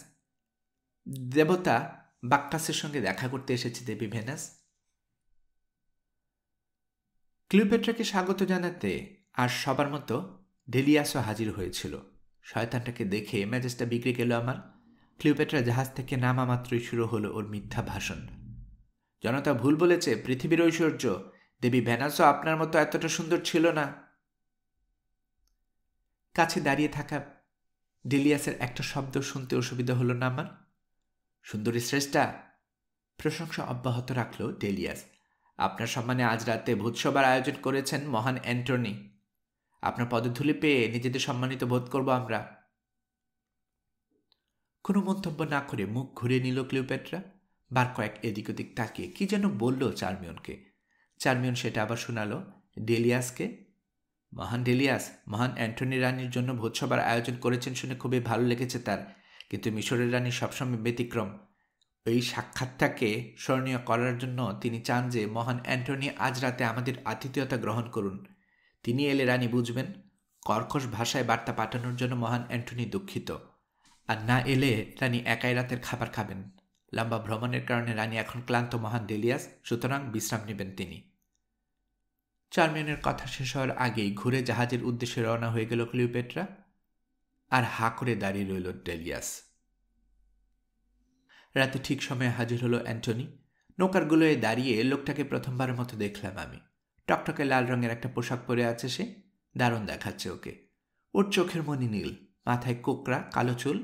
দেবতা বাক্কাসের সঙ্গে দেখা করতে এসেছে দেবী ভেনাস। ক্লিওপেট্রাকে স্বাগত জানাতে আর সবার মতো ডেলিয়াসও হাজির হয়েছিল। শয়তানটাকে দেখে মেজাজটা বিগড়ে গেল আমার। ক্লিওপেট্রা জাহাজ থেকে নামা মাত্রই শুরু হলো ওর মিথ্যা ভাষণ। জনতা ভুল বলেছে, পৃথিবীর ঐশ্বর্য, দেবী ভেনাসও আপনার মতো এতটা সুন্দর ছিল না। কাছে দাঁড়িয়ে থাকা ডেলিয়াসের একটা শব্দ শুনতে অসুবিধা হলো না আমার। সুন্দরী শ্রেষ্ঠা, প্রশংসা অব্যাহত রাখল ডেলিয়াস। আপনার সম্মানে আজ রাতে ভোজসভার আয়োজন করেছেন মহান অ্যান্টনি। আপনার পদধূলি পেয়ে নিজেদের সম্মানিত বোধ করব আমরা। কোনো মন্তব্য না করে মুখ ঘুরিয়ে নিল ক্লিওপেট্রা। বার কয়েক এদিক ওদিক তাকিয়ে কি যেন বলল চার্মিয়নকে। চার্মিয়ন সেটা আবার শোনালো ডেলিয়াসকে। মহান ডেলিয়াস মহান অ্যান্টনি রানীর জন্য ভোজসভার আয়োজন করেছেন শুনে খুবই ভালো লেগেছে তার, কিন্তু মিশরের রানী সবসময় ব্যতিক্রম। এই সাক্ষাৎটাকে স্মরণীয় করার জন্য তিনি চান যে মহান অ্যান্টনি আজ রাতে আমাদের আতিথেয়তা গ্রহণ করুন। তিনি এলে রানী বুঝবেন। কর্কশ ভাষায় বার্তা পাঠানোর জন্য মহান অ্যান্টনি দুঃখিত। আর না এলে রানী একাই রাতের খাবার খাবেন। লম্বা ভ্রমণের কারণে রানী এখন ক্লান্ত মহান ডেলিয়াস, সুতরাং বিশ্রাম নেবেন তিনি। চার্মিয়নের কথা শেষ হওয়ার আগেই ঘুরে জাহাজের উদ্দেশ্যে রওনা হয়ে গেল ক্লিওপেট্রা। আর হা করে দাঁড়িয়ে রইল ডেলিয়াস। রাতে ঠিক সময়ে হাজির হলো অ্যান্টনি। নৌকারগুলোয় দাঁড়িয়ে লোকটাকে প্রথমবারের মতো দেখলাম আমি। টকটকে লাল রঙের একটা পোশাক পরে আছে সে, দারুণ দেখাচ্ছে ওকে। ওর চোখের মনি নীল, মাথায় কোকড়া কালো চুল,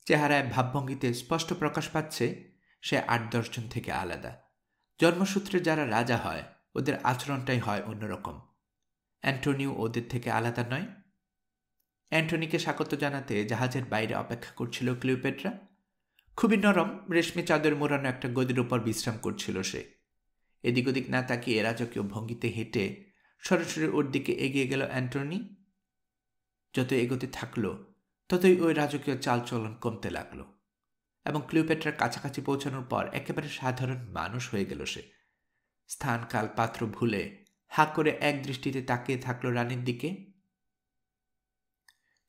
চেহারায় ভাবভঙ্গিতে স্পষ্ট প্রকাশ পাচ্ছে সে ৮-১০ জন থেকে আলাদা। জন্মসূত্রে যারা রাজা হয় ওদের আচরণটাই হয় অন্যরকম। অ্যান্টনিও ওদের থেকে আলাদা নয়। অ্যান্টনিকে স্বাগত জানাতে জাহাজের বাইরে অপেক্ষা করছিল ক্লিওপেট্রা। খুবই নরম রেশমি চাদর মোড়ানো একটা গদির উপর বিশ্রাম করছিল সে। এদিক ওদিক না তাকিয়ে রাজকীয় ভঙ্গিতে হেঁটে সরাসরি ওর দিকে এগিয়ে গেল অ্যান্টনি। যত এগোতে থাকলো ততই ওই রাজকীয় চালচলন কমতে লাগলো এবং ক্লিওপেট্রার কাছাকাছি পৌঁছানোর পর একেবারে সাধারণ মানুষ হয়ে গেল সে। স্থান কাল পাত্র ভুলে হাঁ করে এক দৃষ্টিতে তাকিয়ে থাকলো রানীর দিকে।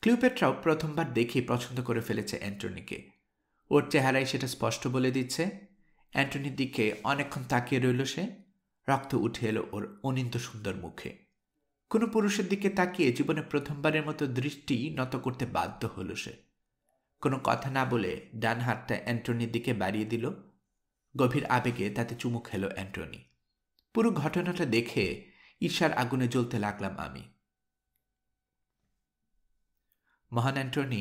ক্লিওপেট্রাও প্রথমবার দেখে পছন্দ করে ফেলেছে অ্যান্টনিকে। ওর চেহারায় সেটা স্পষ্ট বলে দিচ্ছে। অ্যান্টনির দিকে অনেকক্ষণ তাকিয়ে রইল সে। রক্ত উঠে এলো ওর অনিন্দ সুন্দর মুখে। কোনো পুরুষের দিকে তাকিয়ে জীবনে প্রথমবারের মতো দৃষ্টি নত করতে বাধ্য হল সে। কোনো কথা না বলে ডান হাতটা অ্যান্টনির দিকে বাড়িয়ে দিল। গভীর আবেগে তাতে চুমু খেল অ্যান্টনি। পুরো ঘটনাটা দেখে ঈর্ষার আগুনে জ্বলতে লাগলাম আমি। মহান অ্যান্টনি,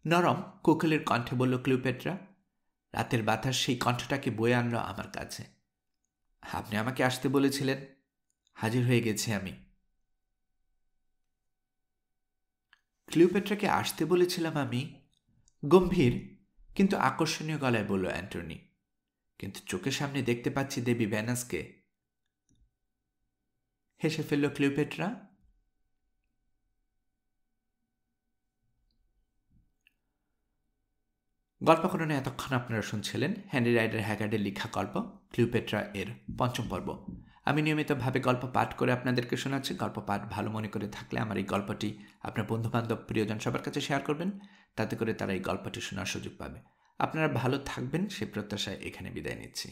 নরম কোকিলের কণ্ঠে বলল ক্লিওপেট্রা। রাতের বাতাস সেই কণ্ঠটাকে বয়ে আনলো আমার কাছে। আপনি আমাকে আসতে বলেছিলেন, হাজির হয়ে গেছি আমি। ক্লিওপেট্রাকে আসতে বলেছিলাম আমি? গম্ভীর কিন্তু আকর্ষণীয় গলায় বলল অ্যান্টনি। কিন্তু চোখের সামনে দেখতে পাচ্ছি দেবী ভেনাসকে। হেসে ফেলল ক্লিওপেট্রা। গল্পকরণে এতক্ষণ আপনারা শুনছিলেন হেনরি রাইডার হ্যাগার্ডের লেখা গল্প ক্লিওপেট্রা এর ৫ম পর্ব। আমি নিয়মিতভাবে গল্প পাঠ করে আপনাদেরকে শোনাচ্ছি। গল্প পাঠ ভালো মনে করে থাকলে আমার এই গল্পটি আপনার বন্ধুবান্ধব প্রিয়জন সবার কাছে শেয়ার করবেন, তাতে করে তারা এই গল্পটি শোনার সুযোগ পাবে। আপনারা ভালো থাকবেন সে প্রত্যাশায় এখানে বিদায় নিচ্ছি।